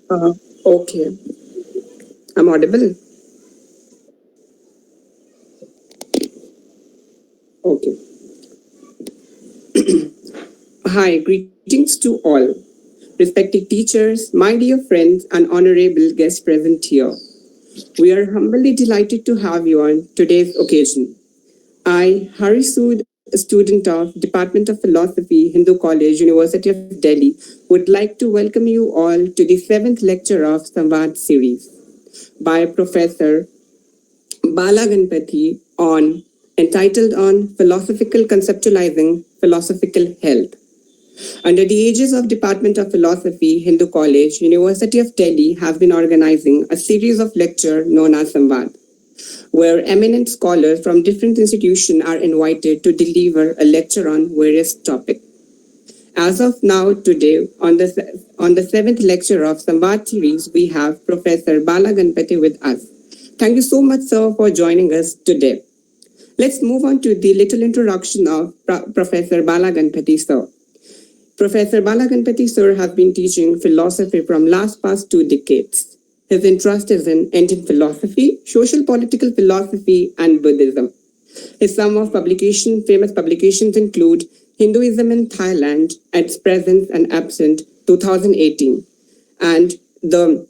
Uh, okay, I'm audible. Okay. Hi, greetings to all, respected teachers, my dear friends, and honorable guests present here. We are humbly delighted to have you on today's occasion. I, Hari Sood, a student of Department of Philosophy, Hindu College, University of Delhi, would like to welcome you all to the seventh lecture of Samvaad series by Professor Bala Ganpati on entitled on Philosophical Conceptualizing Philosophical Health. Under the aegis of Department of Philosophy, Hindu College, University of Delhi have been organizing a series of lectures known as Samvaad, where eminent scholars from different institutions are invited to deliver a lecture on various topics. As of now, today, on the seventh lecture of Samvad series, we have Professor Bala Ganpati with us. Thank you so much, sir, for joining us today. Let's move on to the little introduction of Professor Bala Ganpati, sir. Professor Bala Ganpati, sir, has been teaching philosophy from past 2 decades. His interest is in Indian philosophy, social political philosophy, and Buddhism. His famous publications include Hinduism in Thailand, Its Presence and Absent, 2018, and the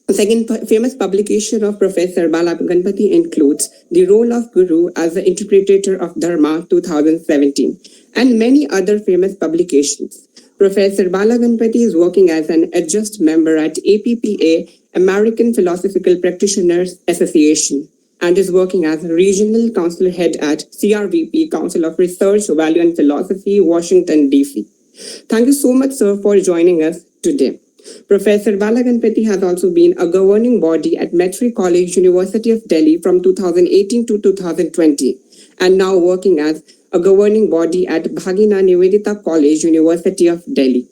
second famous publication of Professor Bala Ganpati includes The Role of Guru as the Interpreter of Dharma, 2017, and many other famous publications. Professor Bala Ganpati is working as an adjunct member at APPA, American Philosophical Practitioners Association, and is working as Regional Council Head at CRVP, Council of Research, Value and Philosophy, Washington, D.C. Thank you so much, sir, for joining us today. Professor Bala Ganpati has also been a governing body at Metri College, University of Delhi from 2018 to 2020, and now working as a governing body at Bhagina Nivedita College, University of Delhi.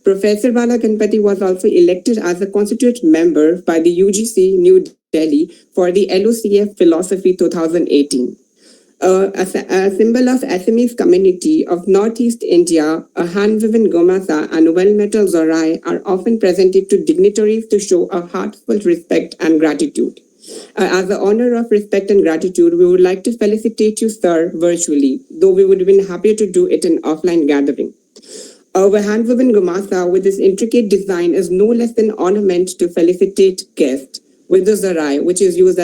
Professor Bala Ganpati was also elected as a constituent member by the UGC New Delhi for the LOCF Philosophy 2018. A symbol of Assamese community of Northeast India, a hand-woven gomasa and well-metal zorai are often presented to dignitaries to show a heartfelt respect and gratitude. As the honor of respect and gratitude, we would like to felicitate you, sir, virtually, though we would have been happier to do it in offline gathering. Our hand-woven gomasa with this intricate design is no less an ornament to felicitate guests, with the zarai, which is used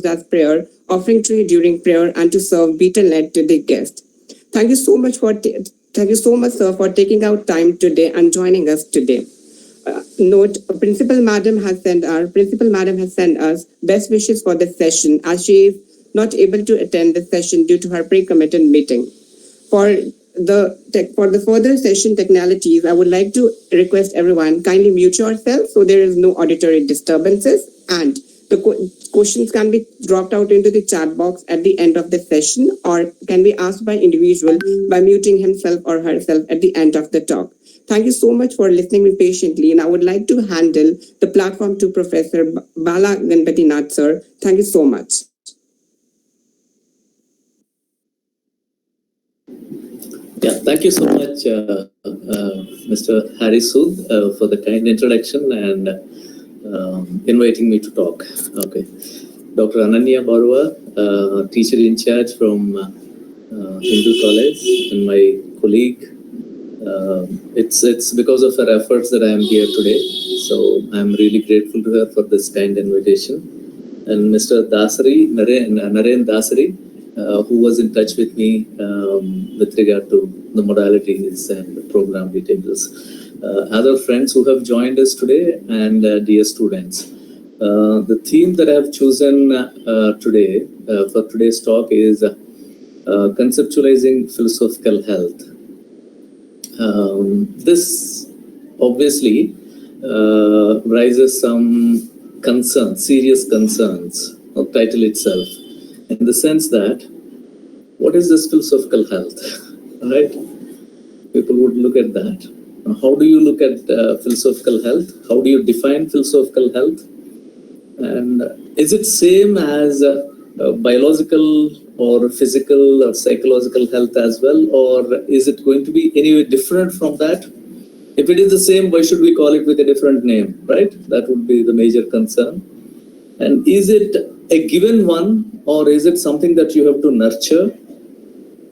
as prayer, offering tray during prayer, and to serve beaten lead to the guest. Thank you so much, sir, for taking out time today and joining us today. Note: Principal Madam has sent us best wishes for this session, as she is not able to attend the session due to her pre-committed meeting. For the further session technicalities, I would like to request everyone kindly mute yourself so there is no auditory disturbances, and the questions can be dropped out into the chat box at the end of the session or can be asked by individual by muting himself or herself at the end of the talk. Thank you so much for listening me patiently, and I would like to handle the platform to Professor Bala Ganpati Nath, sir. Thank you so much. Yeah, thank you so much, Mr. Hari Sood, for the kind introduction and inviting me to talk. Okay, Dr. Ananya Barua, teacher in charge from Hindu College, and my colleague. It's because of her efforts that I am here today. So I'm really grateful to her for this kind invitation. And Mr. Dasari, Naren Dasari, who was in touch with me with regard to the modalities and the program details. Other friends who have joined us today, and dear students. The theme that I have chosen today for today's talk is conceptualizing philosophical health. This obviously raises some concerns, serious concerns of title itself, in the sense that what is this philosophical health, right? People would look at that. How do you look at philosophical health? How do you define philosophical health? And is it same as biological or physical or psychological health as well, or is it going to be anyway different from that? If it is the same, why should we call it with a different name, right? That would be the major concern. And is it a given one, or is it something that you have to nurture?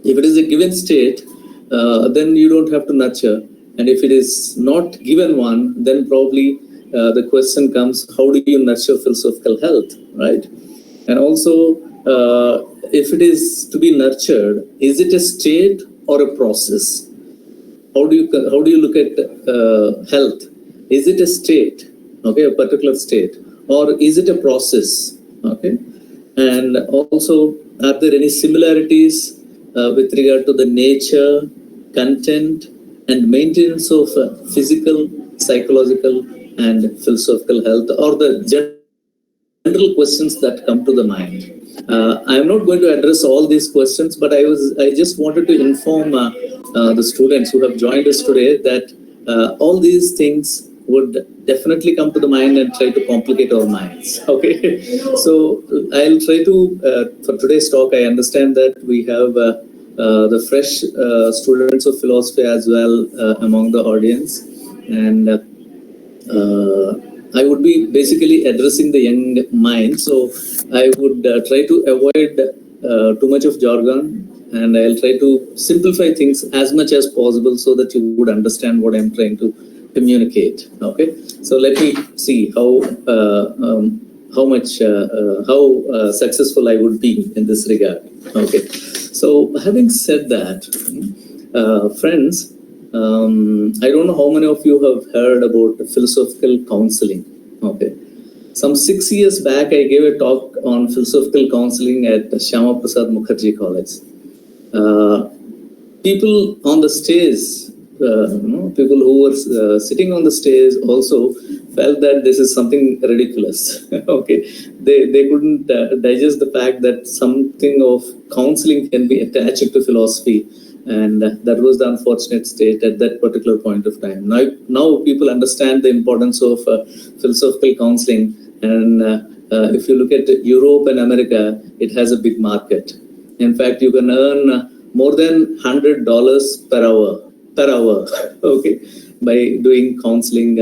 If it is a given state, then you don't have to nurture. And if it is not given one, then probably the question comes, how do you nurture philosophical health, right? And also, if it is to be nurtured, is it a state or a process? How do you look at health? Is it a state, okay, a particular state, or is it a process, okay? And also, are there any similarities with regard to the nature, content, and maintenance of physical, psychological, and philosophical health, or the general questions that come to the mind? I am not going to address all these questions, but I just wanted to inform the students who have joined us today that all these things would definitely come to the mind and try to complicate our minds. Okay, so I'll try to, for today's talk, I understand that we have the fresh students of philosophy as well among the audience, and I would be basically addressing the young mind, so I would try to avoid too much of jargon, and I'll try to simplify things as much as possible so that you would understand what I'm trying to communicate. Okay, so let me see how successful I would be in this regard. Okay, so having said that, friends, I don't know how many of you have heard about philosophical counseling. Okay, some 6 years back, I gave a talk on philosophical counseling at Shyama Prasad Mukherjee College. People on the stage, people who were sitting on the stage also felt that this is something ridiculous. Okay, they couldn't digest the fact that something of counseling can be attached to philosophy, and that was the unfortunate state at that particular point of time. Now people understand the importance of philosophical counseling, and if you look at Europe and America, it has a big market. In fact, you can earn more than $100 per hour, okay, by doing counseling,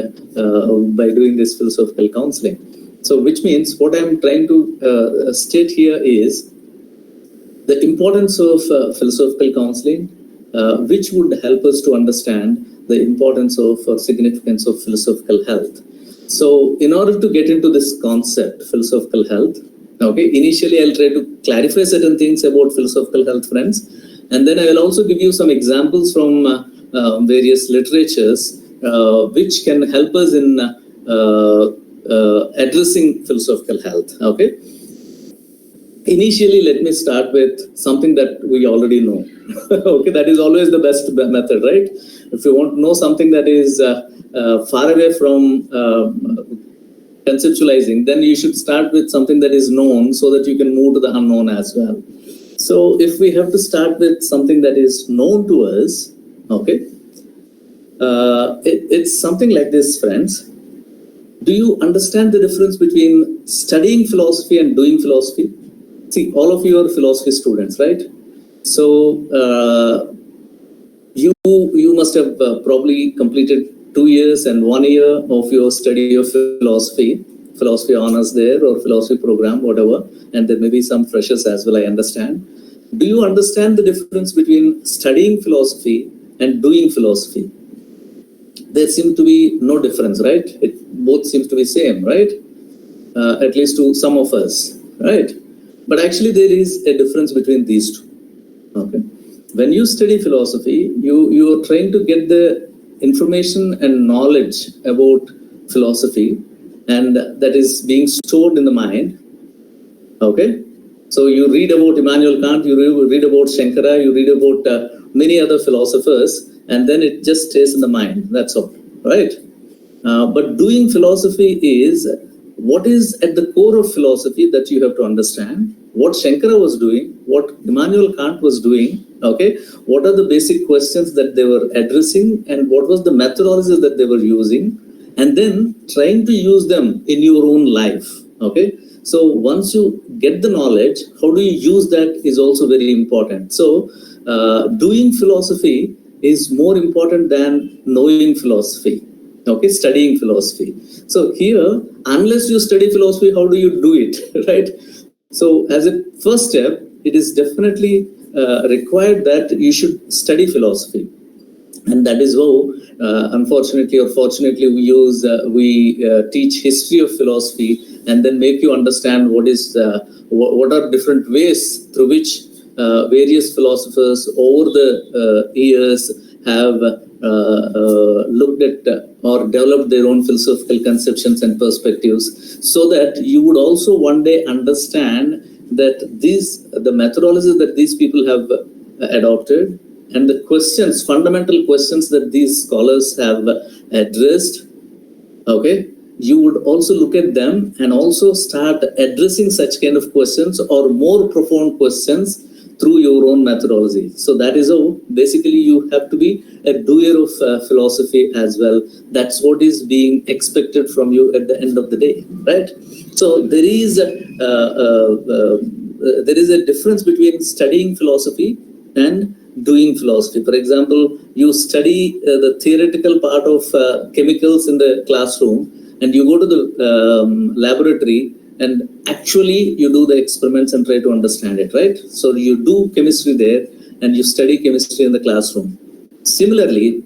by doing this philosophical counseling. So, which means what I'm trying to state here is the importance of philosophical counseling, which would help us to understand the importance of significance of philosophical health. So, in order to get into this concept, philosophical health, okay, initially I'll try to clarify certain things about philosophical health, friends, and then I will also give you some examples from various literatures which can help us in addressing philosophical health. Okay. Initially, let me start with something that we already know. Okay, that is always the best method, right? If you want to know something that is far away from conceptualizing, then you should start with something that is known so that you can move to the unknown as well. So if we have to start with something that is known to us, okay, it's something like this, friends. Do you understand the difference between studying philosophy and doing philosophy? See, all of you are philosophy students, right? So you must have probably completed 2 years and 1 year of your study of philosophy honors there, or philosophy program, whatever, and there may be some freshers as well, I understand. Do you understand the difference between studying philosophy and doing philosophy? There seems to be no difference, right? It both seems to be same, right? At least to some of us, right? But actually there is a difference between these two. Okay. When you study philosophy, you are trying to get the information and knowledge about philosophy, and that is being stored in the mind. Okay. So you read about Immanuel Kant, you read about Shankara, you read about many other philosophers, and then it just stays in the mind. That's all, right? But doing philosophy is what is at the core of philosophy that you have to understand. What Shankara was doing, what Immanuel Kant was doing, okay? What are the basic questions that they were addressing, and what was the methodology that they were using, and then trying to use them in your own life, okay? So once you get the knowledge, how do you use that is also very important. So doing philosophy is more important than knowing philosophy. Okay, studying philosophy. So here, unless you study philosophy, how do you do it, right? So as a first step, it is definitely required that you should study philosophy, and that is how, unfortunately or fortunately, we teach history of philosophy, and then make you understand what are different ways through which various philosophers over the years have looked at or developed their own philosophical conceptions and perspectives, so that you would also one day understand that the methodologies that these people have adopted, and the questions, fundamental questions that these scholars have addressed, okay, you would also look at them and also start addressing such kind of questions or more profound questions through your own methodology. So that is how basically you have to be a doer of philosophy as well. That's what is being expected from you at the end of the day, right? So there is a difference between studying philosophy and doing philosophy. For example, you study the theoretical part of chemicals in the classroom, and you go to the laboratory, and actually you do the experiments and try to understand it, right? So you do chemistry there, and you study chemistry in the classroom. Similarly,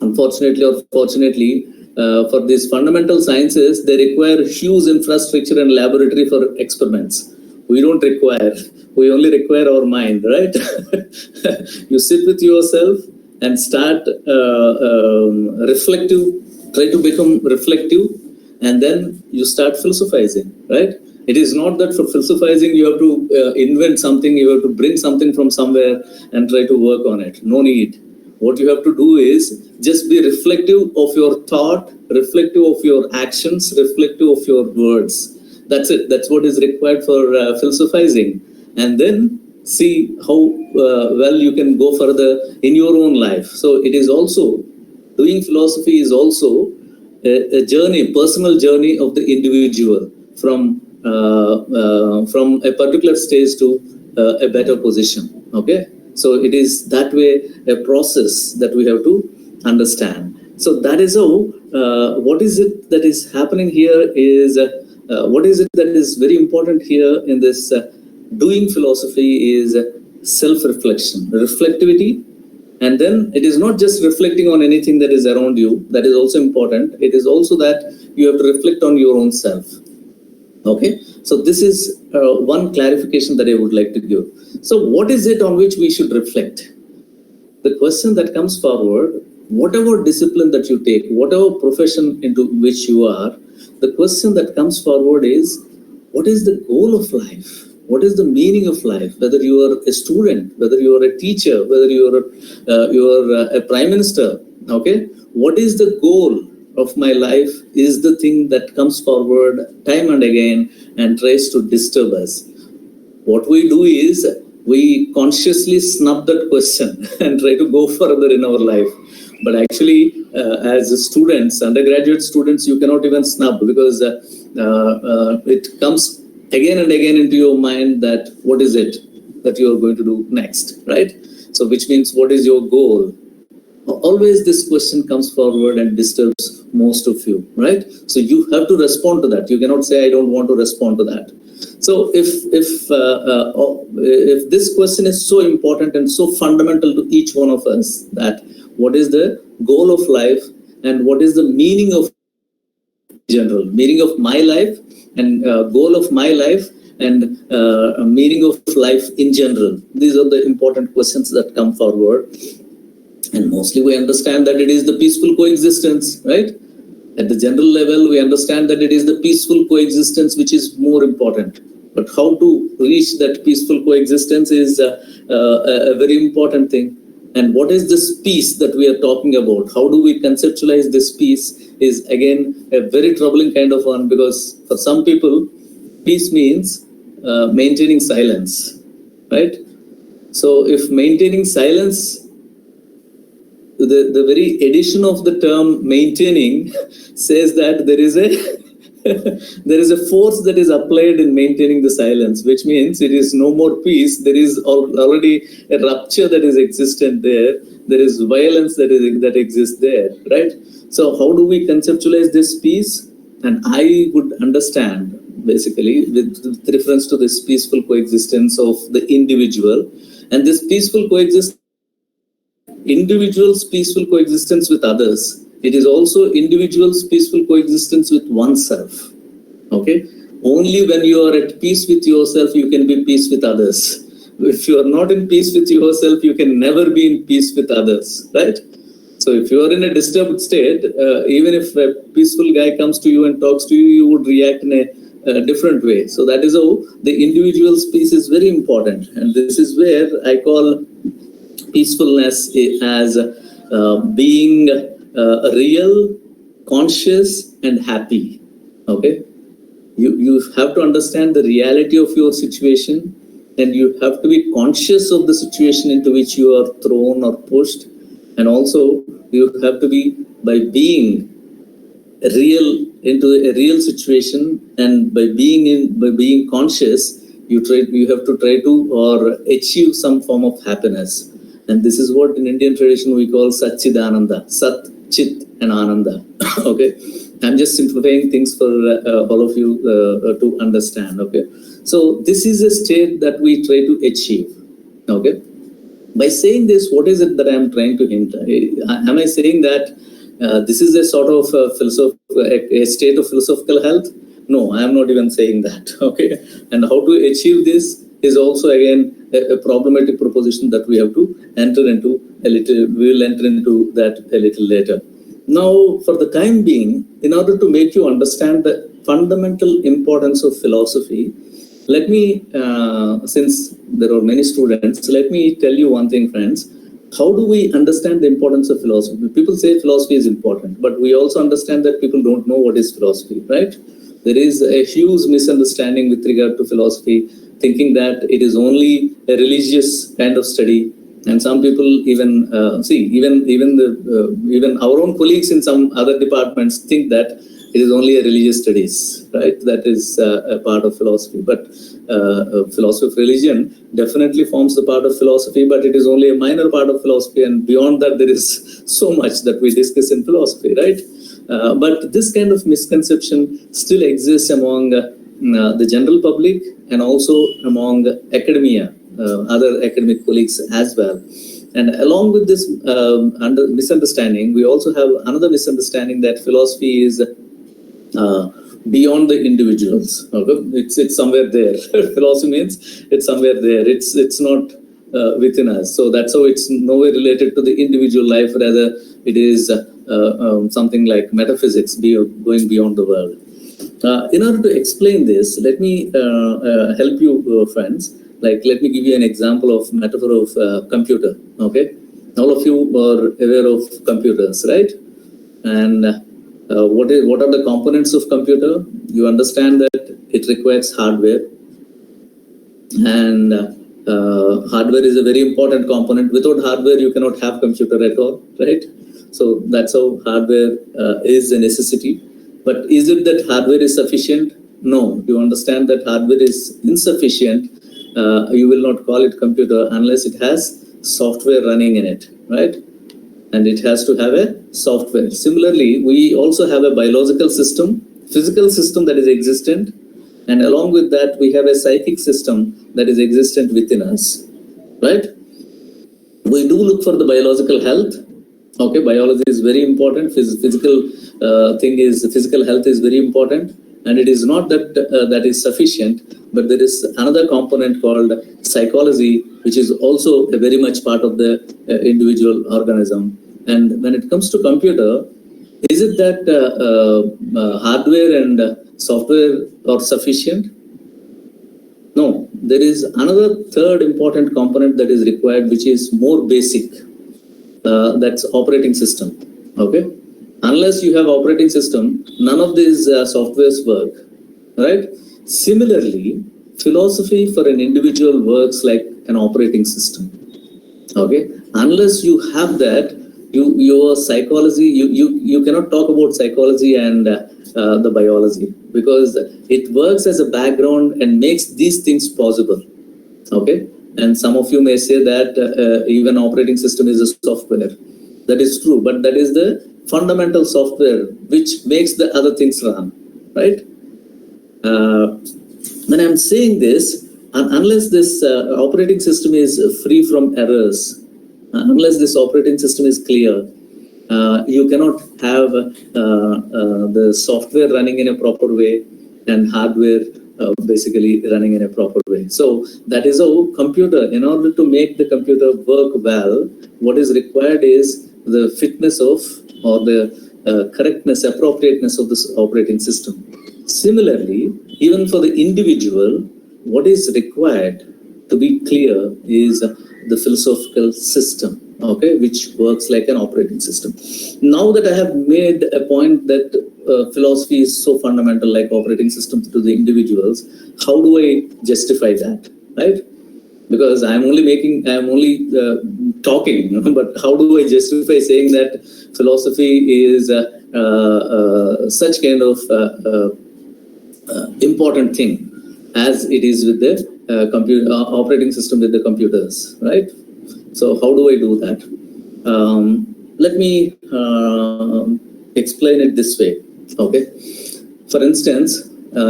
unfortunately or fortunately, for these fundamental sciences, they require huge infrastructure and laboratory for experiments. We don't require. We only require our mind, right? You sit with yourself and start reflective, try to become reflective, and then you start philosophizing, right? It is not that for philosophizing you have to invent something, you have to bring something from somewhere and try to work on it. No need. What you have to do is just be reflective of your thought, reflective of your actions, reflective of your words. That's it. That's what is required for philosophizing. And then see how well you can go further in your own life. So it is also, doing philosophy is also a journey, personal journey of the individual from a particular stage to a better position. Okay, so it is that way a process that we have to understand. So that is how. What is it that is happening here is what is it that is very important here in this doing philosophy is self-reflection, reflectivity. And then it is not just reflecting on anything that is around you, that is also important. It is also that you have to reflect on your own self. Okay, so this is one clarification that I would like to give. So what is it on which we should reflect? The question that comes forward, whatever discipline that you take, whatever profession into which you are, the question that comes forward is, what is the goal of life? What is the meaning of life? Whether you are a student, whether you are a teacher, whether you are a prime minister, okay? What is the goal of my life is the thing that comes forward time and again and tries to disturb us. What we do is we consciously snub that question and try to go further in our life. But actually, as students, undergraduate students, you cannot even snub, because it comes again and again into your mind that what is it that you are going to do next, right? So which means, what is your goal? Always this question comes forward and disturbs most of you, right? So you have to respond to that. You cannot say, I don't want to respond to that. So if this question is so important and so fundamental to each one of us, that what is the goal of life and what is the meaning of general, meaning of my life and goal of my life and meaning of life in general. These are the important questions that come forward. And mostly we understand that it is the peaceful coexistence, right? At the general level, we understand that it is the peaceful coexistence which is more important. But how to reach that peaceful coexistence is a very important thing. And what is this peace that we are talking about? How do we conceptualize this peace is again a very troubling kind of one, because for some people, peace means maintaining silence, right? So if maintaining silence, the very addition of the term maintaining says that there is a force that is applied in maintaining the silence, which means it is no more peace. There is already a rupture that is existent there, there is violence that exists there, right? So how do we conceptualize this peace? And I would understand basically with reference to this peaceful coexistence of the individual, and this peaceful coexistence, individuals' peaceful coexistence with others. It is also individuals' peaceful coexistence with oneself. Okay, only when you are at peace with yourself, you can be peace with others. If you are not in peace with yourself, you can never be in peace with others, right? So if you are in a disturbed state, even if a peaceful guy comes to you and talks to you, you would react in a different way. So that is how the individual's peace is very important. And this is where I call peacefulness as being real, conscious, and happy. Okay? You have to understand the reality of your situation, and you have to be conscious of the situation into which you are thrown or pushed. And also, you have to be, by being real into a real situation, and by being conscious, you have to try to or achieve some form of happiness. And this is what in Indian tradition we call Satchidananda, Sat, Chit, and Ananda. Okay, I'm just simplifying things for all of you to understand. Okay, so this is a state that we try to achieve. Okay. By saying this, what is it that I am trying to hint? Am I saying that this is a sort of a state of philosophical health? No, I am not even saying that. Okay, and how to achieve this is also again a problematic proposition that we have to enter into a little. We will enter into that a little later. Now, for the time being, in order to make you understand the fundamental importance of philosophy, let me, since there are many students, let me tell you one thing, friends. How do we understand the importance of philosophy? People say philosophy is important, but we also understand that people don't know what is philosophy, right? There is a huge misunderstanding with regard to philosophy, thinking that it is only a religious kind of study. And some people even even our own colleagues in some other departments think that it is only a religious studies, right? That is a part of philosophy. But philosophy of religion definitely forms the part of philosophy, but it is only a minor part of philosophy. And beyond that, there is so much that we discuss in philosophy, right? But this kind of misconception still exists among the general public and also among academia, other academic colleagues as well. And along with this misunderstanding, we also have another misunderstanding that philosophy is beyond the individuals. Okay? It's somewhere there. Philosophy means it's somewhere there. It's not within us. So that's how it's nowhere related to the individual life. Rather, it is something like metaphysics, going beyond the world. In order to explain this, let me help you, friends. Like, let me give you an example of metaphor of computer. Okay, all of you are aware of computers, right? And what are the components of computer? You understand that it requires hardware, and hardware is a very important component. Without hardware, you cannot have computer at all, right? So that's how hardware is a necessity. But is it that hardware is sufficient? No. You understand that hardware is insufficient. You will not call it computer unless it has software running in it, right? And it has to have a software. Similarly, we also have a biological system, physical system that is existent, and along with that, we have a psychic system that is existent within us, right? We do look for the biological health. Okay, biology is very important. Physical health is very important, and it is not that that is sufficient, but there is another component called psychology, which is also a very much part of the individual organism. And when it comes to computer, is it that hardware and software are sufficient? No, there is another third important component that is required, which is more basic. That's operating system. Okay, unless you have operating system, none of these softwares work, right? Similarly, philosophy for an individual works like an operating system. Okay, unless you have that, your psychology, you cannot talk about psychology and the biology, because it works as a background and makes these things possible. Okay, And some of you may say that even operating system is a software. That is true, but that is the fundamental software which makes the other things run, right? When I'm saying this, unless this operating system is free from errors, unless this operating system is clear, you cannot have the software running in a proper way and hardware basically running in a proper way. So that is how computer, in order to make the computer work well, what is required is the fitness of, or the correctness, appropriateness of this operating system. Similarly, even for the individual, what is required to be clear is the philosophical system, okay, which works like an operating system. Now that I have made a point that philosophy is so fundamental like operating systems to the individuals, how do I justify that, right? Because I'm only talking, but how do I justify saying that philosophy is such kind of important thing as it is with the computer operating system with the computers, right? So how do I do that? Let me explain it this way, okay? For instance,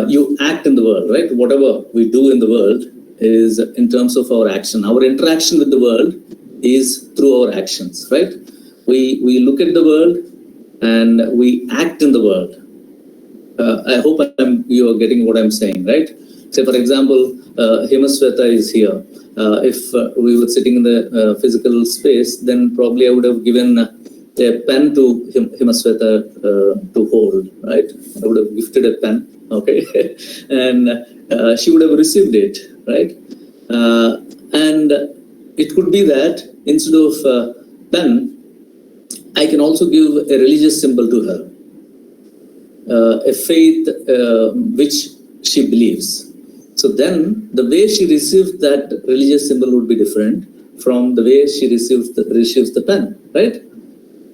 you act in the world, right? Whatever we do in the world is in terms of our action. Our interaction with the world is through our actions, right? We look at the world and we act in the world. I hope you are getting what I'm saying, right? Say, for example, Himasweta is here. If we were sitting in the physical space, then probably I would have given a pen to Himasweta to hold, right? I would have gifted a pen, okay? And she would have received it, right? And it could be that instead of pen, I can also give a religious symbol to her. A faith which she believes. So then the way she receives that religious symbol would be different from the way she receives the pen, right?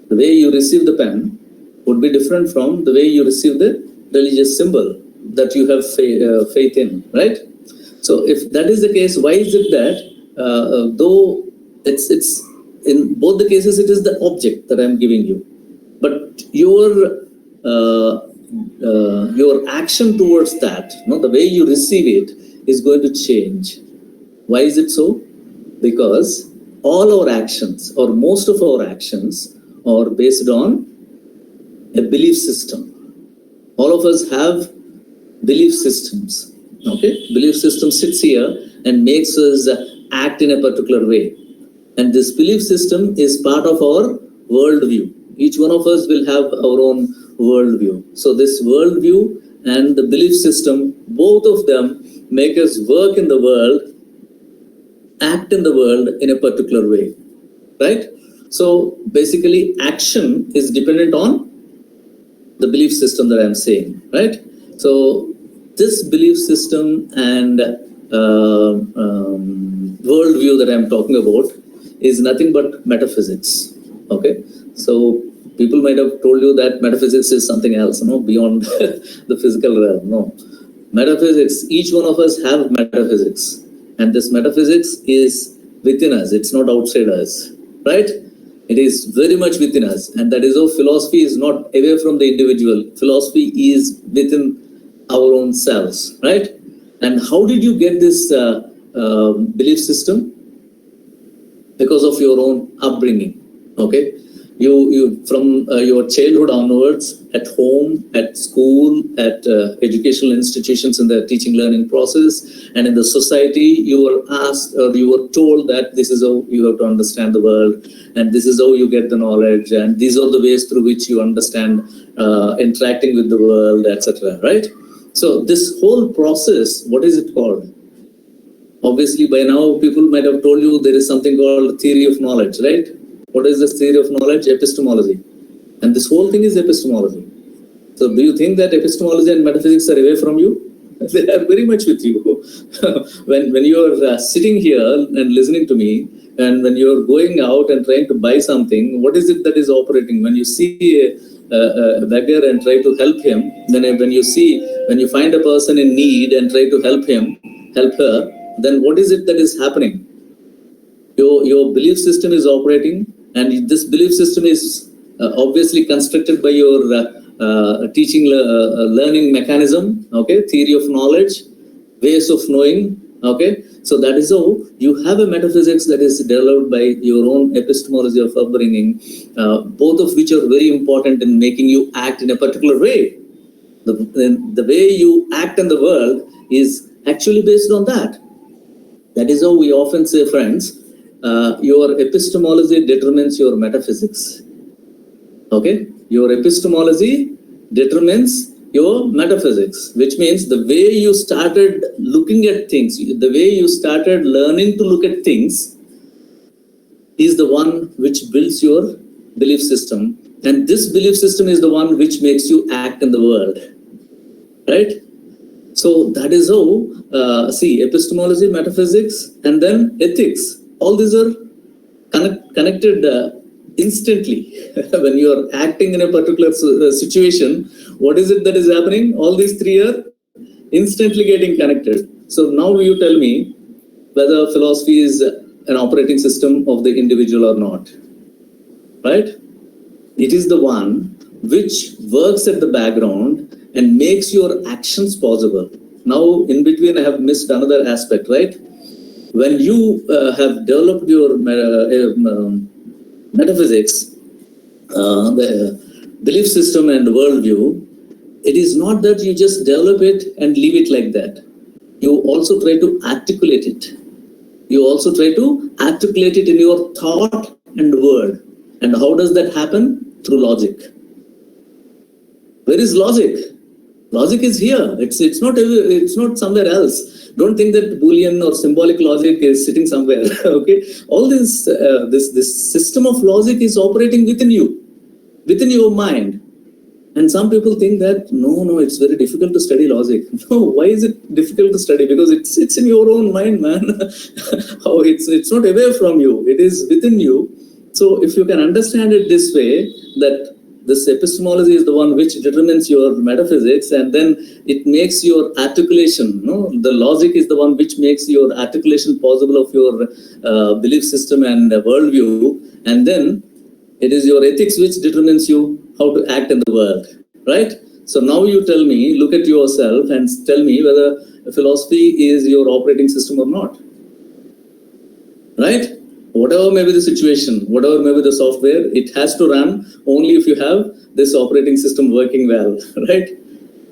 The way you receive the pen would be different from the way you receive the religious symbol that you have faith in, right? So if that is the case, why is it that though it's in both the cases it is the object that I'm giving you, but your action towards that, the way you receive it is going to change. Why is it so? Because all our actions, or most of our actions, are based on a belief system. All of us have belief systems. Okay, belief system sits here and makes us act in a particular way, and this belief system is part of our worldview. Each one of us will have our own worldview. So this worldview and the belief system, both of them make us work in the world, act in the world in a particular way, right? So basically action is dependent on the belief system that I'm saying, right? So this belief system and worldview that I'm talking about is nothing but metaphysics, okay? So people might have told you that metaphysics is something else, beyond the physical realm. No. Metaphysics, each one of us have metaphysics. And this metaphysics is within us. It's not outside us, right? It is very much within us. And that is how philosophy is not away from the individual. Philosophy is within our own selves, right? And how did you get this belief system? Because of your own upbringing, okay? You from your childhood onwards, at home, at school, at educational institutions in the teaching learning process, and in the society, you were asked or you were told that this is how you have to understand the world, and this is how you get the knowledge, and these are the ways through which you understand interacting with the world, etc. Right? So this whole process, what is it called? Obviously, by now, people might have told you there is something called theory of knowledge, right? What is this theory of knowledge? Epistemology. And this whole thing is epistemology. So do you think that epistemology and metaphysics are away from you? They are very much with you. when you are sitting here and listening to me, and when you are going out and trying to buy something, what is it that is operating? When you see a beggar and try to help him, then when you find a person in need and try to help him, help her, then what is it that is happening? your belief system is operating, and this belief system is obviously constructed by your teaching learning mechanism, okay, theory of knowledge, ways of knowing, okay. So that is how you have a metaphysics that is developed by your own epistemology of upbringing, both of which are very important in making you act in a particular way. The way you act in the world is actually based on that. That is how we often say, friends, your epistemology determines your metaphysics. Okay? Your epistemology determines your metaphysics, which means the way you started looking at things, the way you started learning to look at things is the one which builds your belief system. And this belief system is the one which makes you act in the world. Right? So that is how, see, epistemology, metaphysics, and then ethics. All these are connected instantly. When you are acting in a particular situation, what is it that is happening? All these three are instantly getting connected. So now you tell me whether philosophy is an operating system of the individual or not. Right? It is the one which works at the background and makes your actions possible. Now, in between, I have missed another aspect, right? When you have developed your metaphysics, the belief system and worldview, it is not that you just develop it and leave it like that. You also try to articulate it. You also try to articulate it in your thought and word. And how does that happen? Through logic. Where is logic? Logic is here. It's not somewhere else. Don't think that Boolean or symbolic logic is sitting somewhere. Okay, all this system of logic is operating within you, within your mind. And some people think that no, it's very difficult to study logic. No, why is it difficult to study? Because it's in your own mind, man. How it's not away from you. It is within you. So if you can understand it this way, that this epistemology is the one which determines your metaphysics, and then it makes your articulation. No, the logic is the one which makes your articulation possible of your belief system and worldview, and then it is your ethics which determines you how to act in the world. Right? So now you tell me, look at yourself and tell me whether philosophy is your operating system or not. Right? Whatever may be the situation, whatever may be the software, it has to run only if you have this operating system working well, right?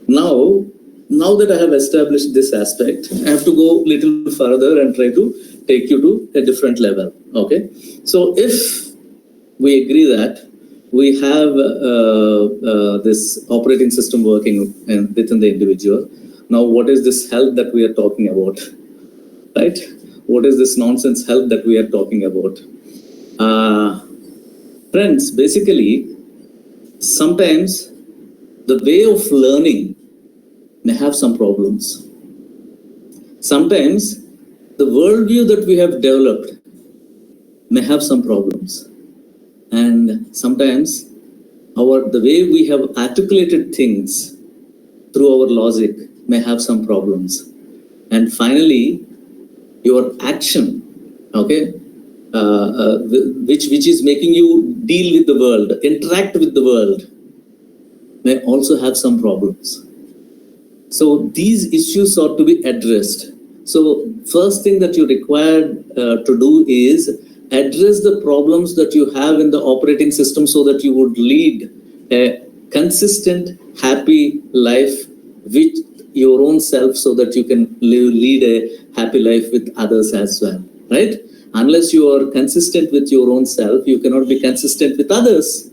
Now that I have established this aspect, I have to go a little further and try to take you to a different level, okay? So if we agree that we have this operating system working within the individual, now what is this health that we are talking about, right? What is this nonsense health that we are talking about? Friends, basically, sometimes the way of learning may have some problems. Sometimes the worldview that we have developed may have some problems. And sometimes the way we have articulated things through our logic may have some problems. And finally, your action, okay, which is making you deal with the world, interact with the world, may also have some problems. So these issues ought to be addressed. So first thing that you require to do is address the problems that you have in the operating system so that you would lead a consistent, happy life with your own self, so that you can lead a happy life with others as well, right? Unless you are consistent with your own self, you cannot be consistent with others,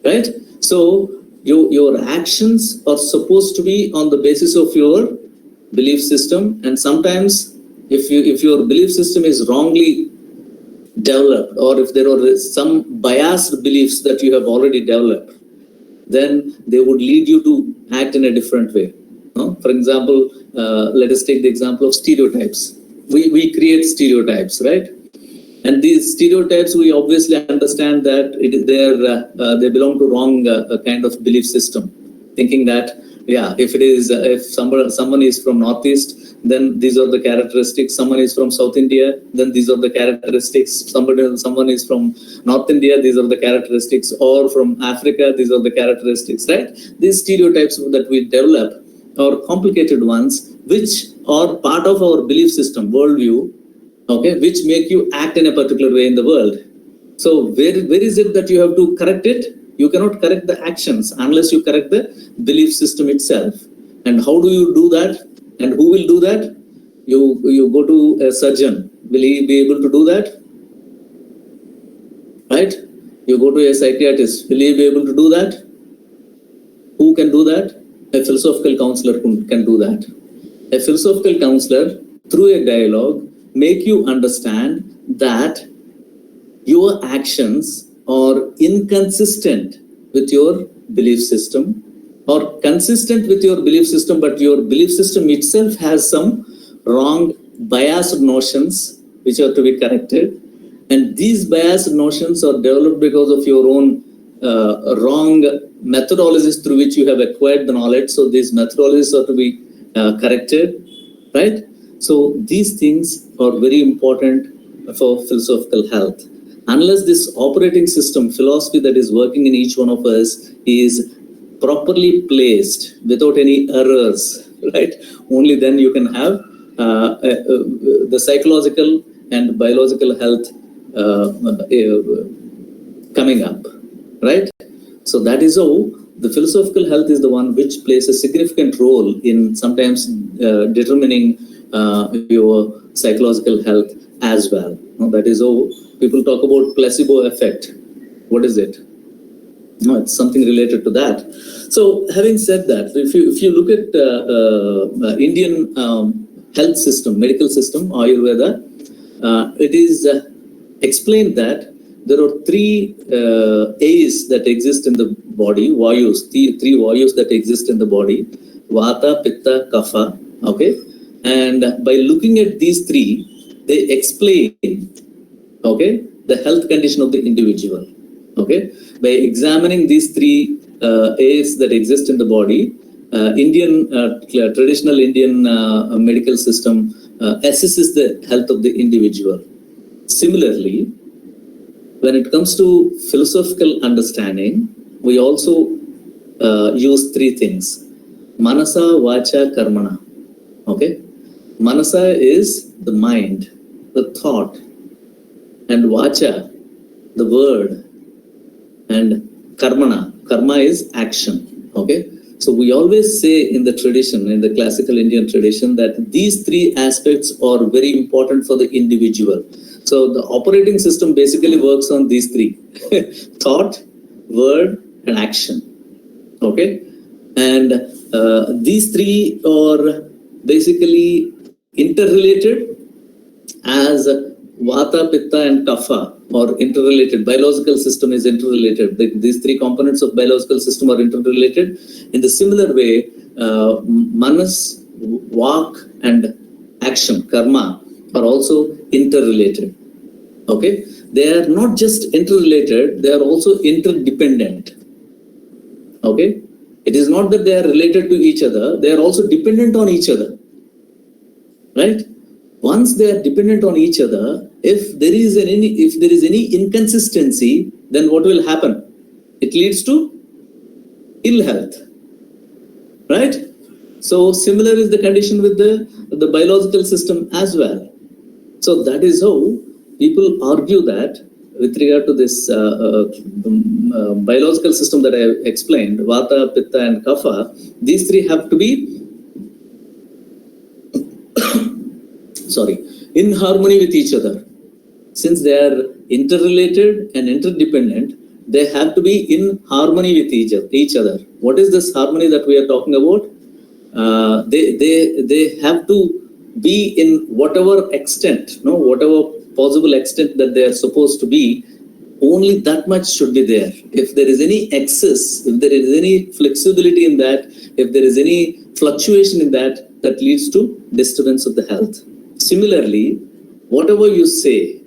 right? So your actions are supposed to be on the basis of your belief system, and sometimes if your belief system is wrongly developed, or if there are some biased beliefs that you have already developed, then they would lead you to act in a different way. For example, let us take the example of stereotypes. We create stereotypes, right? And these stereotypes, we obviously understand that they belong to wrong kind of belief system, thinking that Yeah, if it is, if someone is from Northeast, then these are the characteristics. Someone is from South India, then these are the characteristics. Someone is from North India, these are the characteristics. Or from Africa, these are the characteristics, right? These stereotypes that we develop are complicated ones, which are part of our belief system, worldview, okay, which make you act in a particular way in the world. So where is it that you have to correct it? You cannot correct the actions unless you correct the belief system itself. And how do you do that? And who will do that? You go to a surgeon. Will he be able to do that? Right? You go to a psychiatrist. Will he be able to do that? Who can do that? A philosophical counselor can do that. A philosophical counselor, through a dialogue, make you understand that your actions are inconsistent with your belief system, or consistent with your belief system, but your belief system itself has some wrong, biased notions which are to be corrected. And these biased notions are developed because of your own wrong methodologies through which you have acquired the knowledge. So these methodologies are to be corrected, right? So these things are very important for philosophical health. Unless this operating system, philosophy that is working in each one of us is properly placed without any errors, right? Only then you can have the psychological and biological health coming up, right? So that is how the philosophical health is the one which plays a significant role in sometimes determining your psychological health as well. That is how people talk about placebo effect. What is it? No, it's something related to that. So having said that, if you look at Indian health system, medical system, Ayurveda, it is explained that there are three A's that exist in the body, Vayus, three Vayus that exist in the body, Vata, Pitta, Kapha, okay? And by looking at these three, they explain, okay, the health condition of the individual, okay? By examining these three A's that exist in the body, traditional Indian medical system assesses the health of the individual. Similarly, when it comes to philosophical understanding, we also use three things: Manasa, Vacha, Karmana. Okay, Manasa is the mind, the thought, and Vacha, the word, and Karmana. Karma is action. Okay, so we always say in the tradition, in the classical Indian tradition, that these three aspects are very important for the individual. So the operating system basically works on these three: thought, word, and action. Okay, and these three are basically interrelated, as Vata, Pitta, and Kapha are interrelated. Biological system is interrelated. These three components of biological system are interrelated. In the similar way, Manas, Vak, and action, karma, are also interrelated. Okay, they are not just interrelated; they are also interdependent. Okay, it is not that they are related to each other; they are also dependent on each other. Right? Once they are dependent on each other, if there is any inconsistency, then what will happen? It leads to ill health. Right? So similar is the condition with the biological system as well. So that is how people argue that with regard to this biological system that I explained, Vata, Pitta, and Kapha, these three have to be in harmony with each other. Since they are interrelated and interdependent, they have to be in harmony with each other. What is this harmony that we are talking about? They have to be in whatever extent, whatever possible extent that they are supposed to be. Only that much should be there. If there is any excess, if there is any flexibility in that, if there is any fluctuation in that, that leads to disturbance of the health. Similarly, whatever you say,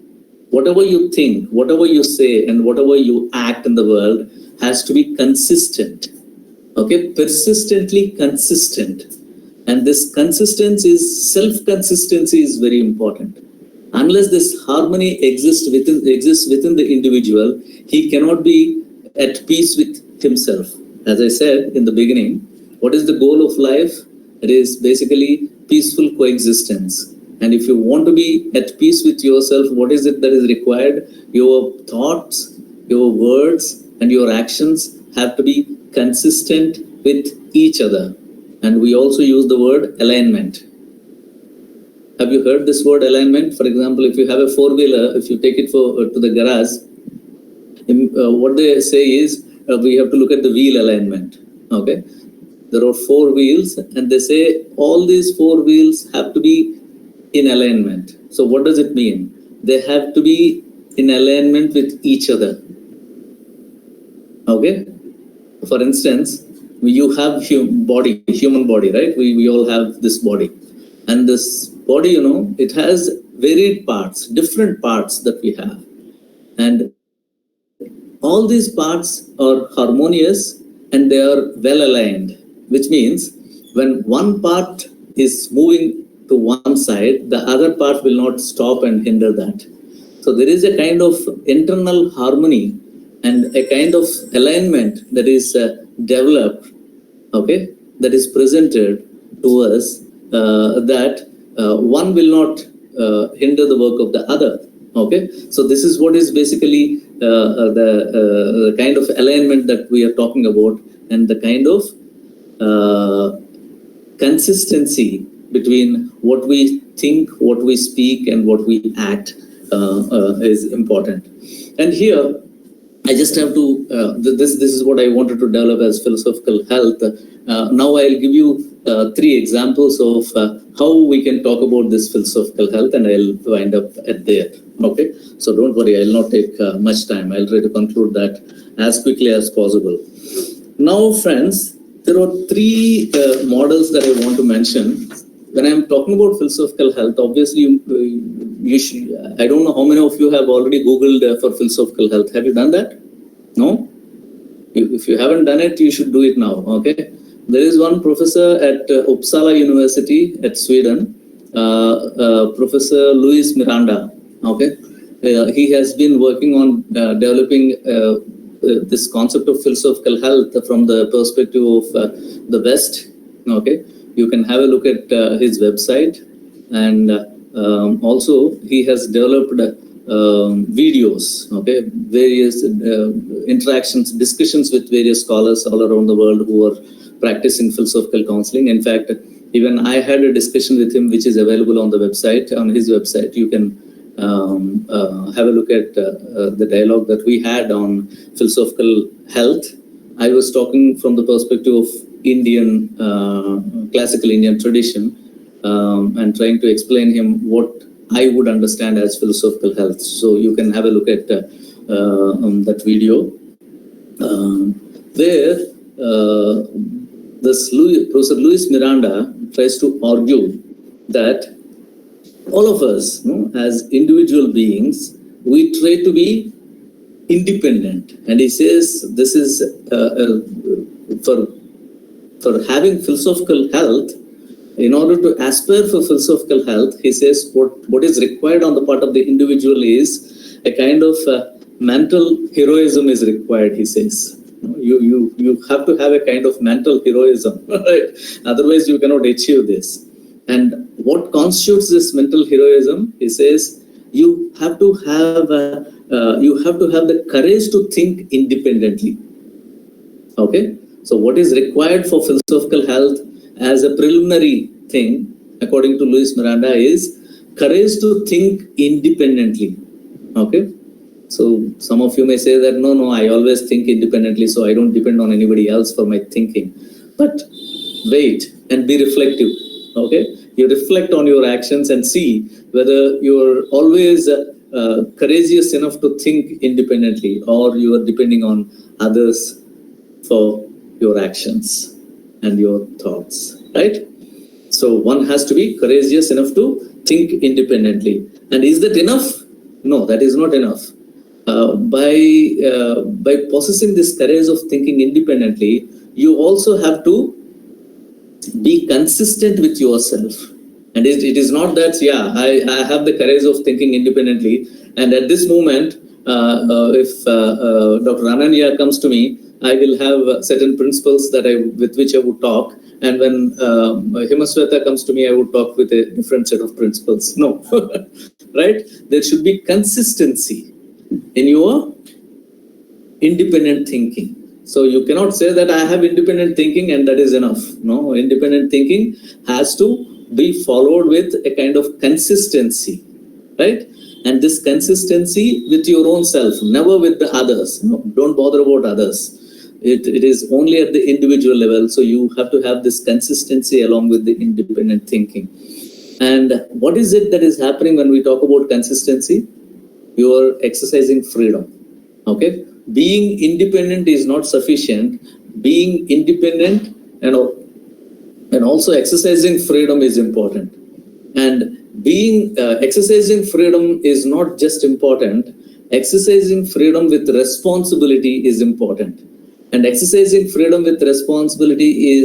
whatever you think, whatever you say, and whatever you act in the world has to be consistent. Okay, persistently consistent. And this consistency is, self-consistency is very important. Unless this harmony exists within the individual, he cannot be at peace with himself. As I said in the beginning, what is the goal of life? It is basically peaceful coexistence. And if you want to be at peace with yourself, what is it that is required? Your thoughts, your words, and your actions have to be consistent with each other. And we also use the word alignment. Have you heard this word alignment? For example, if you have a four-wheeler, if you take it to the garage, what they say is we have to look at the wheel alignment. Okay, there are four wheels, and they say all these four wheels have to be in alignment. So what does it mean? They have to be in alignment with each other. Okay, for instance, you have human body, right? We all have this body, and this body, it has varied parts, different parts that we have, and all these parts are harmonious and they are well aligned, which means when one part is moving to one side, the other part will not stop and hinder that. So there is a kind of internal harmony and a kind of alignment that is developed, okay, that is presented to us, that one will not hinder the work of the other. Okay, so this is what is basically the kind of alignment that we are talking about, and the kind of consistency between what we think, what we speak, and what we act is important. And here, I just have to, this is what I wanted to develop as philosophical health. Now I'll give you 3 examples of how we can talk about this philosophical health, and I'll wind up at there. Okay, so don't worry, I'll not take much time. I'll try to conclude that as quickly as possible. Now, friends, there are 3 models that I want to mention. When I'm talking about philosophical health, obviously, you should, I don't know how many of you have already Googled for philosophical health. Have you done that? No? If you haven't done it, you should do it now. Okay. There is one professor at Uppsala University at Sweden, Professor Luis Miranda. Okay. He has been working on developing this concept of philosophical health from the perspective of the West. Okay. You can have a look at his website, and also he has developed videos, okay, various interactions, discussions with various scholars all around the world who are practicing philosophical counseling. In fact, even I had a discussion with him, which is available on the website, on his website. You can have a look at the dialogue that we had on philosophical health. I was talking from the perspective of Indian, classical Indian tradition, and trying to explain him what I would understand as philosophical health. So you can have a look at that video. There, Professor Luis Miranda tries to argue that all of us, as individual beings, we try to be independent. And he says this is for having philosophical health. In order to aspire for philosophical health, he says what is required on the part of the individual is a kind of mental heroism is required, he says. You have to have a kind of mental heroism, right? Otherwise you cannot achieve this. And what constitutes this mental heroism? He says you have to have the courage to think independently. Okay, so what is required for philosophical health as a preliminary thing, according to Luis Miranda, is courage to think independently. Okay, so some of you may say that no, I always think independently, so I don't depend on anybody else for my thinking. But wait and be reflective. Okay, you reflect on your actions and see whether you're always courageous enough to think independently, or you are depending on others for your actions and your thoughts, right? So one has to be courageous enough to think independently. And is that enough? No, that is not enough. By possessing this courage of thinking independently, you also have to be consistent with yourself. And it is not that, I have the courage of thinking independently, and at this moment, if Dr. Ananya comes to me, I will have certain principles with which I would talk, and when Himasweta comes to me, I would talk with a different set of principles. No, right? There should be consistency in your independent thinking. So you cannot say that I have independent thinking and that is enough. No, independent thinking has to be followed with a kind of consistency, right? And this consistency with your own self, never with the others. No, don't bother about others. It is only at the individual level. So you have to have this consistency along with the independent thinking. And what is it that is happening when we talk about consistency? You are exercising freedom. Okay? Being independent is not sufficient. Being independent and also exercising freedom is important. And exercising freedom is not just important. Exercising freedom with responsibility is important. And exercising freedom with responsibility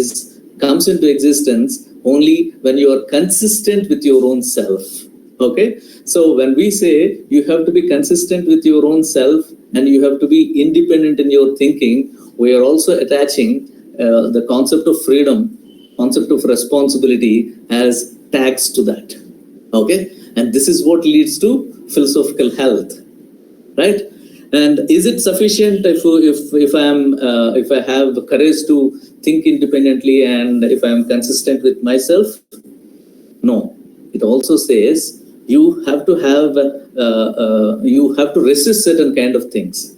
comes into existence only when you are consistent with your own self. Okay? So when we say you have to be consistent with your own self and you have to be independent in your thinking, we are also attaching the concept of freedom, concept of responsibility as tags to that. Okay? And this is what leads to philosophical health, right? And is it sufficient if I have the courage to think independently and if I am consistent with myself? No. It also says you have to resist certain kind of things.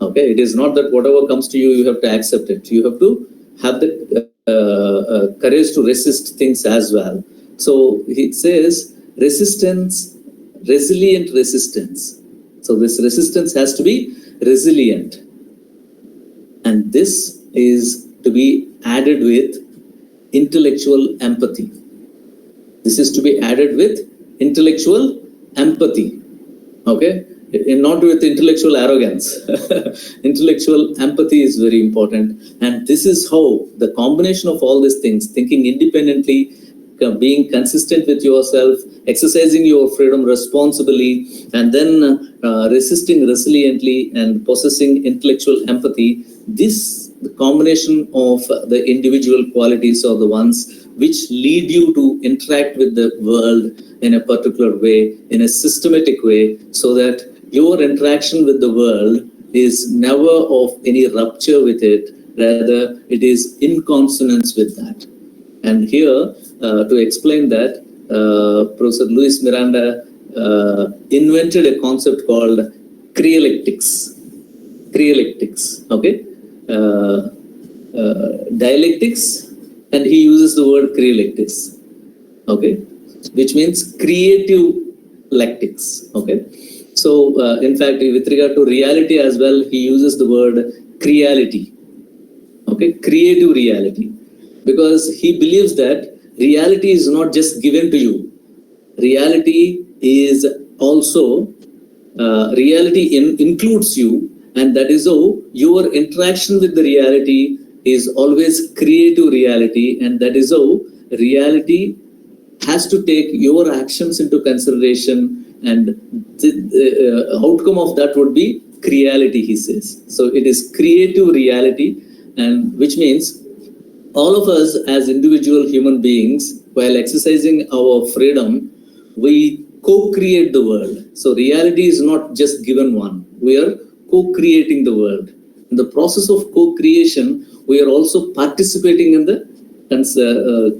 Okay, it is not that whatever comes to you have to accept it. You have to have the courage to resist things as well. So it says resilient resistance. So this resistance has to be resilient, and this is to be added with intellectual empathy. This is to be added with intellectual empathy, okay? And not with intellectual arrogance. Intellectual empathy is very important. And this is how the combination of all these things, thinking independently, being consistent with yourself, exercising your freedom responsibly, and then resisting resiliently and possessing intellectual empathy, the combination of the individual qualities are the ones which lead you to interact with the world in a particular way, in a systematic way, so that your interaction with the world is never of any rupture with it, rather it is in consonance with that. And here, to explain that, Professor Luis Miranda invented a concept called crealectics. Crealectics, okay? Dialectics, and he uses the word crealectics, okay? Which means creative lectics, okay? So, in fact, with regard to reality as well, he uses the word creality, okay? Creative reality. Because he believes that reality is not just given to you. Reality is also, includes you, and that is how your interaction with the reality is always creative reality, and that is how reality has to take your actions into consideration, and the outcome of that would be creality, he says. So it is creative reality, and which means all of us as individual human beings, while exercising our freedom, we co-create the world. So reality is not just given one. We are co-creating the world. In the process of co-creation, we are also participating in the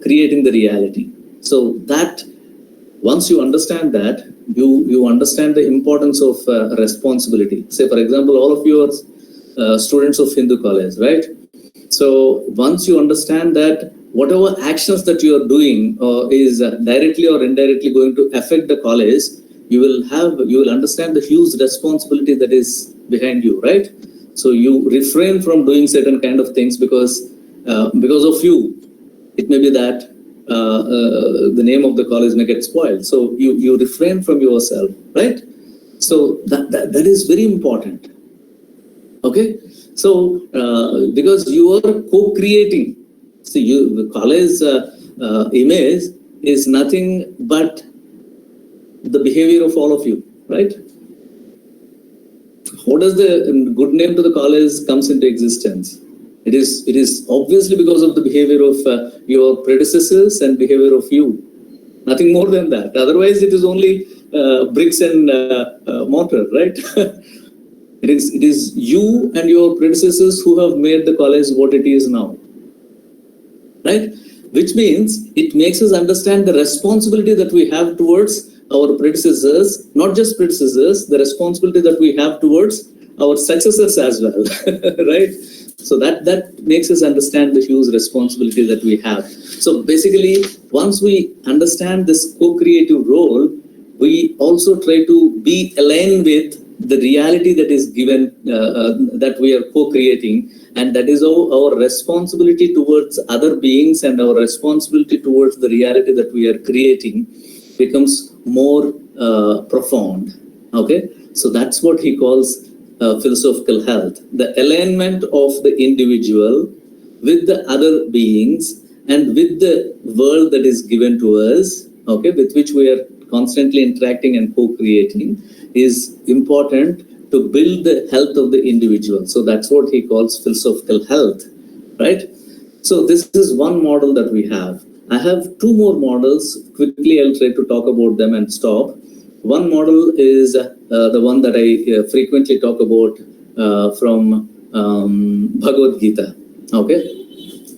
creating the reality. So that once you understand that, you understand the importance of responsibility. Say, for example, all of you are students of Hindu college, right? So once you understand that whatever actions that you are doing is directly or indirectly going to affect the college, you will understand the huge responsibility that is behind you, right? So you refrain from doing certain kind of things because of you. It may be that the name of the college may get spoiled. So you refrain from yourself, right? So that is very important. Okay, so because you are co-creating, see, the college image is nothing but the behavior of all of you, right? How does the good name to the college comes into existence? It is obviously because of the behavior of your predecessors and behavior of you. Nothing more than that. Otherwise, it is only bricks and mortar, right? It is you and your predecessors who have made the college what it is now, right? Which means it makes us understand the responsibility that we have towards our predecessors, not just predecessors, the responsibility that we have towards our successors as well, right? So that makes us understand the huge responsibility that we have. So basically, once we understand this co-creative role, we also try to be aligned with the reality that is given, that we are co-creating, and that is our responsibility towards other beings and our responsibility towards the reality that we are creating becomes more profound. Okay, so that's what he calls philosophical health, the alignment of the individual with the other beings and with the world that is given to us, okay, with which we are constantly interacting and co-creating, is important to build the health of the individual. So that's what he calls philosophical health, right? So this is one model that we have. I have two more models. Quickly, I'll try to talk about them and stop. One model is the one that I frequently talk about from Bhagavad Gita. Okay,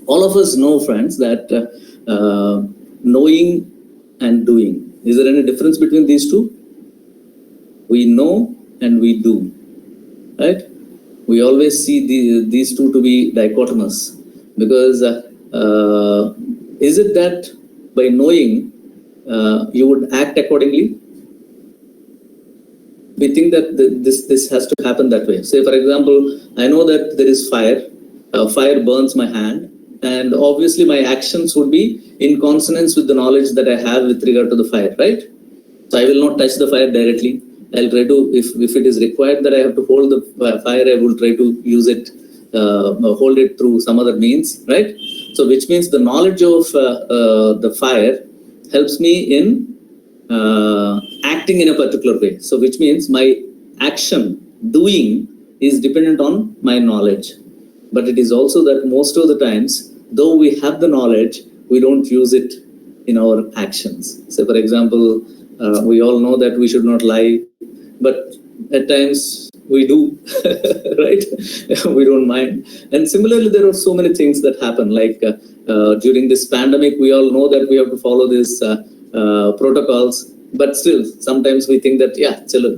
all of us know, friends, that knowing and doing. Is there any difference between these two? We know and we do, right? We always see these two to be dichotomous, because is it that by knowing you would act accordingly? We think that this has to happen that way. Say, for example, I know that there is fire. Fire burns my hand, and obviously my actions would be in consonance with the knowledge that I have with regard to the fire, right? So I will not touch the fire directly. I'll try to, if it is required that I have to hold the fire, I will try to use it, hold it through some other means, right? So which means the knowledge of the fire helps me in acting in a particular way. So which means my action, doing, is dependent on my knowledge. But it is also that most of the times, though we have the knowledge, we don't use it in our actions. So for example, we all know that we should not lie, but at times we do, right? We don't mind. And similarly, there are so many things that happen. Like during this pandemic, we all know that we have to follow these protocols, but still, sometimes we think that, yeah, chill,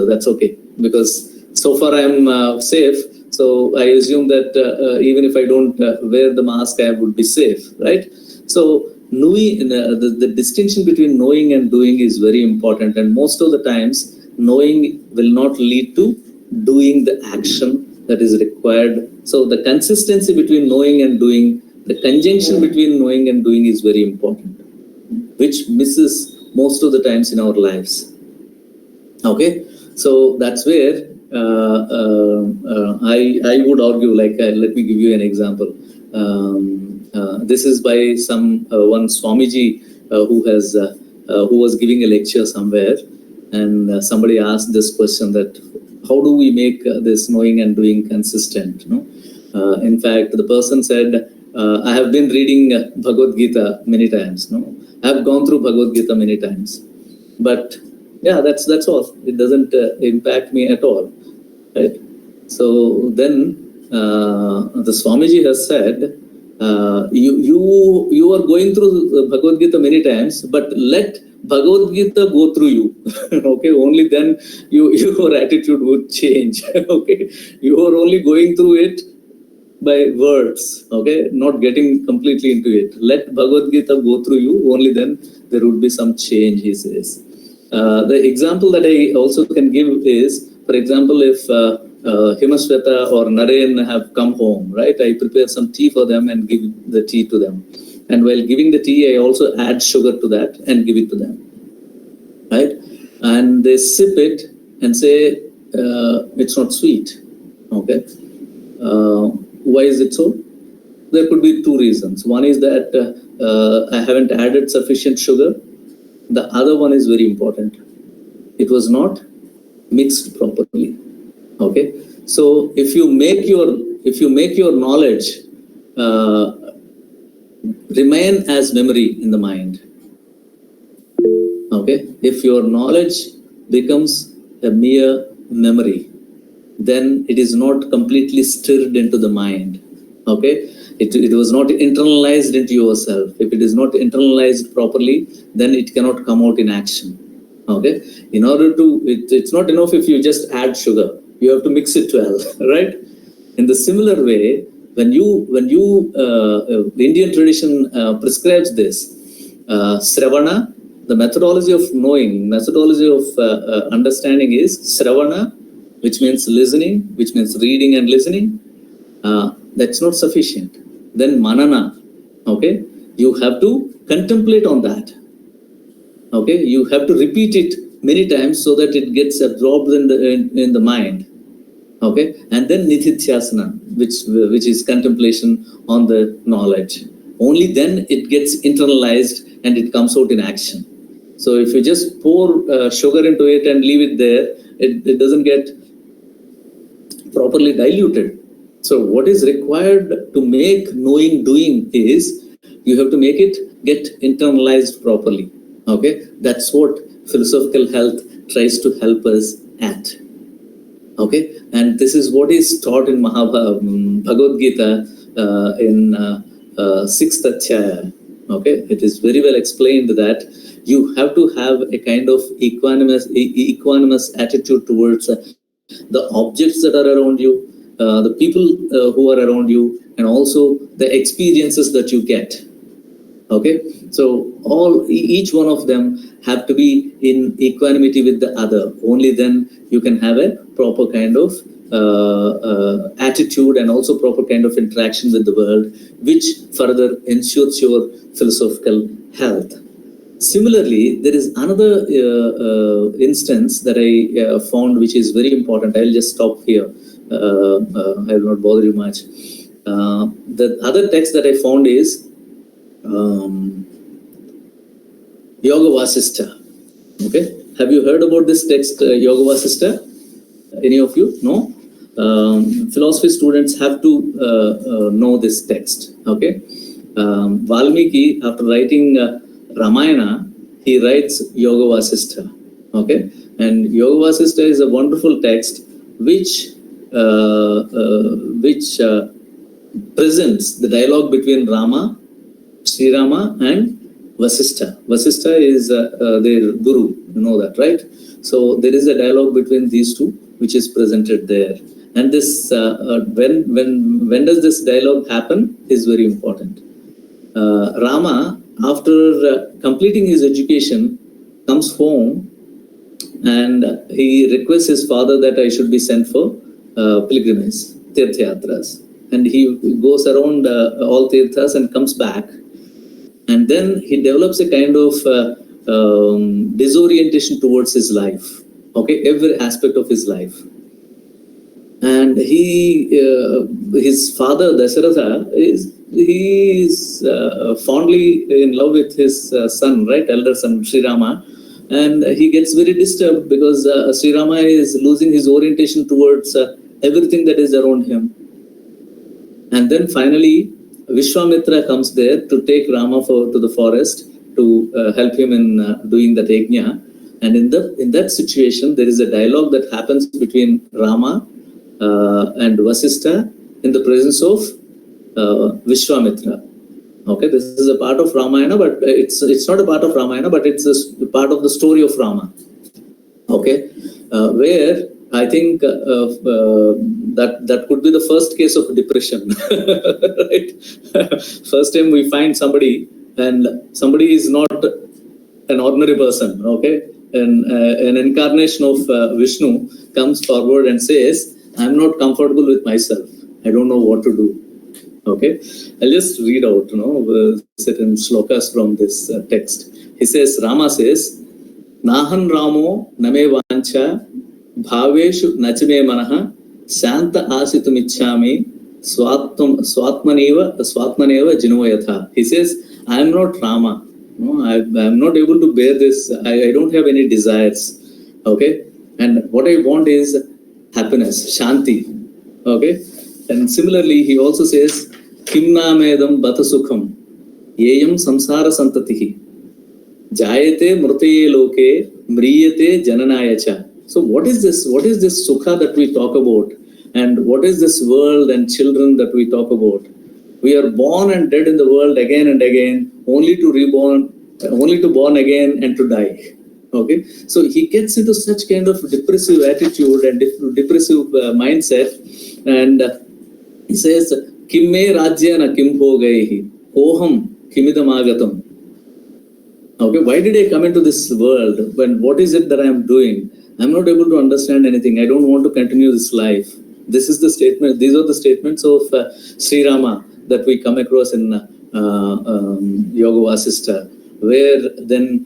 that's okay, because so far I'm safe. So I assume that even if I don't wear the mask, I would be safe, right? So knowing, the distinction between knowing and doing is very important, and most of the times knowing will not lead to doing the action that is required. So the consistency between knowing and doing, the conjunction between knowing and doing is very important, which misses most of the times in our lives. Okay, so that's where I would argue, like, let me give you an example. This is by one Swamiji who was giving a lecture somewhere, and somebody asked this question, that how do we make this knowing and doing consistent? No? In fact, the person said, I have been reading Bhagavad Gita many times. No, I have gone through Bhagavad Gita many times, but yeah, that's all. It doesn't impact me at all, right? So then the Swamiji has said, you are going through Bhagavad Gita many times, but let Bhagavad Gita go through you. Okay, only then your attitude would change. Okay, you are only going through it by words, okay, not getting completely into it. Let Bhagavad Gita go through you, only then there would be some change, he says. The example that I also can give is, for example, if Himasweta or Naren have come home, right, I prepare some tea for them and give the tea to them. And while giving the tea, I also add sugar to that and give it to them, right? And they sip it and say, it's not sweet, okay? Why is it so? There could be two reasons. One is that I haven't added sufficient sugar. The other one is very important. It was not mixed properly. Okay, so if you make your knowledge remain as memory in the mind. Okay, if your knowledge becomes a mere memory, then it is not completely stirred into the mind. Okay, it was not internalized into yourself. If it is not internalized properly, then it cannot come out in action. Okay, in order to, it's not enough if you just add sugar. You have to mix it well, right? In the similar way, when the Indian tradition prescribes this, Sravana, the methodology of knowing, methodology of understanding is Sravana, which means listening, which means reading and listening. That's not sufficient. Then Manana, okay? You have to contemplate on that. Okay? You have to repeat it many times so that it gets absorbed in the mind. Okay? And then Nithithyasana, which is contemplation on the knowledge. Only then it gets internalized and it comes out in action. So if you just pour sugar into it and leave it there, it doesn't get properly diluted. So what is required to make knowing doing is you have to make it get internalized properly. Okay, that's what philosophical health tries to help us at. Okay, and this is what is taught in Bhagavad Gita in 6th Adhyaya. Okay, it is very well explained that you have to have a kind of equanimous attitude towards the objects that are around you, the people who are around you, and also the experiences that you get. Okay, so each one of them have to be in equanimity with the other. Only then you can have a proper kind of attitude and also proper kind of interaction with the world, which further ensures your philosophical health. Similarly, there is another instance that I found which is very important. I'll just stop here. I will not bother you much. The other text that I found is Yoga Vasistha. Okay, have you heard about this text, Yoga Vasistha? Any of you? No? Philosophy students have to know this text. Okay, Valmiki, after writing Ramayana, he writes Yoga Vasistha. Okay, and Yoga Vasistha is a wonderful text which presents the dialogue between Sri Rama and Vasistha. Vasistha is their guru, you know that, right? So there is a dialogue between these two which is presented there. And this when does this dialogue happen is very important. Rama, after completing his education, comes home and he requests his father that I should be sent for pilgrimage, tirthayatras. And he goes around all tirthas and comes back. And then he develops a kind of disorientation towards his life. Okay, every aspect of his life. And his father Dasharatha is fondly in love with his son, right, elder son Sri Rama, and he gets very disturbed because Sri Rama is losing his orientation towards everything that is around him. And then finally Vishwamitra comes there to take Rama to the forest to help him in doing that yajna. And in that situation, there is a dialogue that happens between Rama and Vasistha in the presence of Vishwamitra. Okay, this is a part of Ramayana, but it's not a part of Ramayana, but it's a part of the story of Rama. Okay, where I think that could be the first case of depression. Right? First time we find somebody, and somebody is not an ordinary person. Okay, and an incarnation of Vishnu comes forward and says, "I'm not comfortable with myself. I don't know what to do." Okay, I'll just read out, certain slokas from this text. He says, Rama says, "Nahan Ramo name vancha bhaveshu nachime manaha Shanta asitumichami swatmaneva jinovayatha. He says, I am not Rama. No, I am not able to bear this. I don't have any desires. Okay? And what I want is happiness, Shanti. Okay? And similarly, he also says, Kimna medam bata sukham, yeyam samsara santatihi, jayate mrtaye loke, mriyate jananayacha. So what is this? What is this sukha that we talk about? And what is this world and children that we talk about? We are born and dead in the world again and again, only to reborn, only to born again and to die. Okay, so he gets into such kind of depressive attitude and depressive mindset, and he says, "Kim me rajyana kim ho gayi, oham kimidam agatam." Okay, why did I come into this world? When what is it that I am doing? I'm not able to understand anything. I don't want to continue this life. This is the statement. These are the statements of Sri Rama that we come across in Yoga Vasistha, where then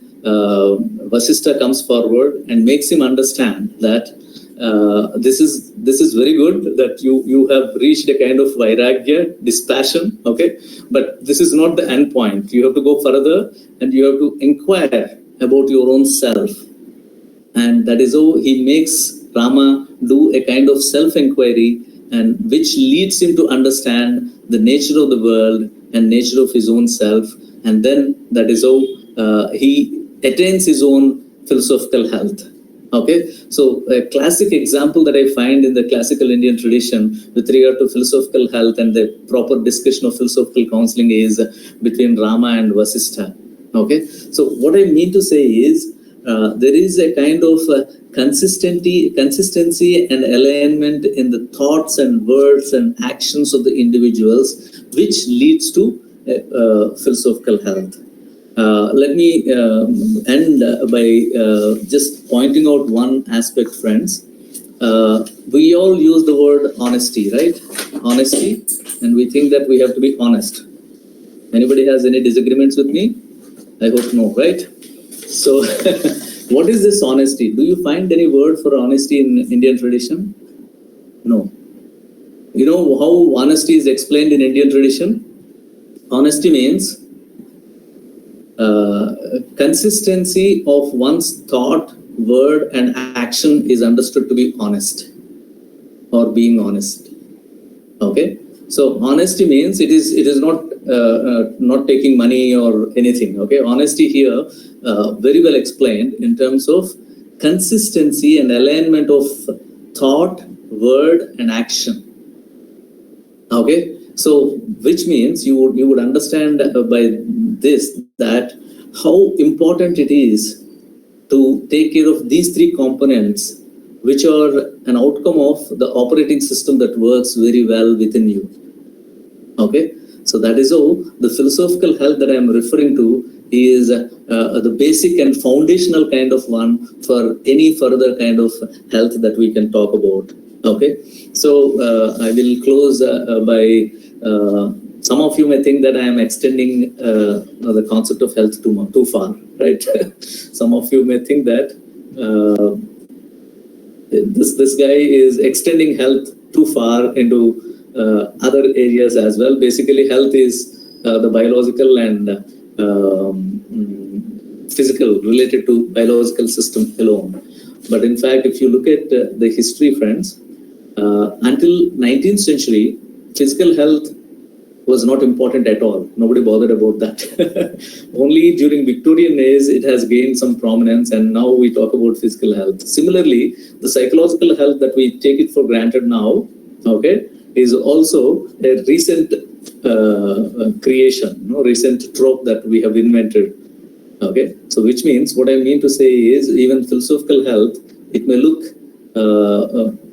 Vasistha comes forward and makes him understand that this is very good that you have reached a kind of vairagya, dispassion, okay, but this is not the end point. You have to go further and you have to inquire about your own self, and that is how he makes Rama do a kind of self-inquiry, and which leads him to understand the nature of the world and nature of his own self, and then that is how he attains his own philosophical health. Okay, so a classic example that I find in the classical Indian tradition with regard to philosophical health and the proper discussion of philosophical counseling is between Rama and Vasistha. Okay, so what I mean to say is there is a kind of consistency and alignment in the thoughts and words and actions of the individuals, which leads to philosophical health. Let me end by just pointing out one aspect, friends. We all use the word honesty, right? Honesty, and we think that we have to be honest. Anybody has any disagreements with me? I hope no, right? So, what is this honesty? Do you find any word for honesty in Indian tradition? No. You know how honesty is explained in Indian tradition? Honesty means consistency of one's thought, word, and action is understood to be honest or being honest. Okay, so honesty means it is not taking money or anything. Okay, honesty here very well explained in terms of consistency and alignment of thought, word, and action. Okay, so which means you would understand by this that how important it is to take care of these three components, which are an outcome of the operating system that works very well within you. Okay, so that is how the philosophical health that I am referring to is the basic and foundational kind of one for any further kind of health that we can talk about. Okay, so I will close by some of you may think that I am extending the concept of health too far, right? Some of you may think that this guy is extending health too far into other areas as well. Basically, health is the biological and physical, related to biological system alone. But in fact, if you look at the history, friends, until 19th century, physical health was not important at all. Nobody bothered about that. Only during Victorian age, it has gained some prominence, and now we talk about physical health. Similarly, the psychological health that we take it for granted now, okay, is also a recent creation, recent trope that we have invented. Okay, so which means what I mean to say is even philosophical health, it may look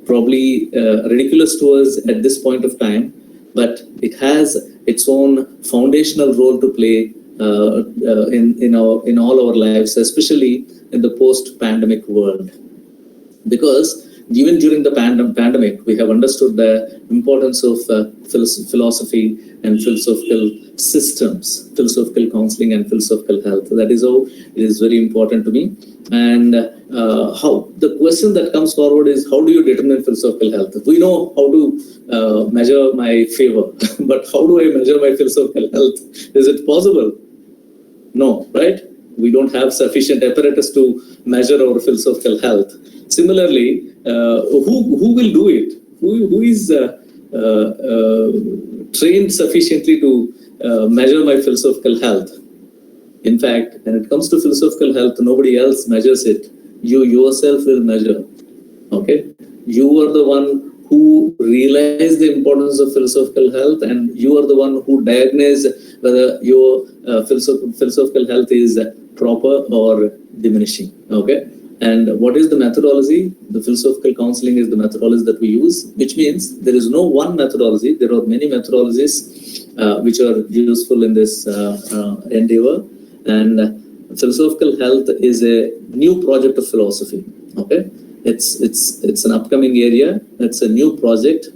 probably ridiculous to us at this point of time, but it has its own foundational role to play in all our lives, especially in the post-pandemic world. Because even during the pandemic, we have understood the importance of philosophy and philosophical systems, philosophical counseling and philosophical health. That is how it is very important to me. And how the question that comes forward is, how do you determine philosophical health? We know how to measure my favor, but how do I measure my philosophical health? Is it possible? No, right? We don't have sufficient apparatus to measure our philosophical health. Similarly, who will do it? Who is trained sufficiently to measure my philosophical health? In fact, when it comes to philosophical health, nobody else measures it. You yourself will measure. Okay? You are the one who realize the importance of philosophical health, and you are the one who diagnose whether your philosophical health is proper or diminishing. Okay? And what is the methodology? The philosophical counseling is the methodology that we use, which means there is no one methodology. There are many methodologies which are useful in this endeavor. And philosophical health is a new project of philosophy. Okay, it's an upcoming area. It's a new project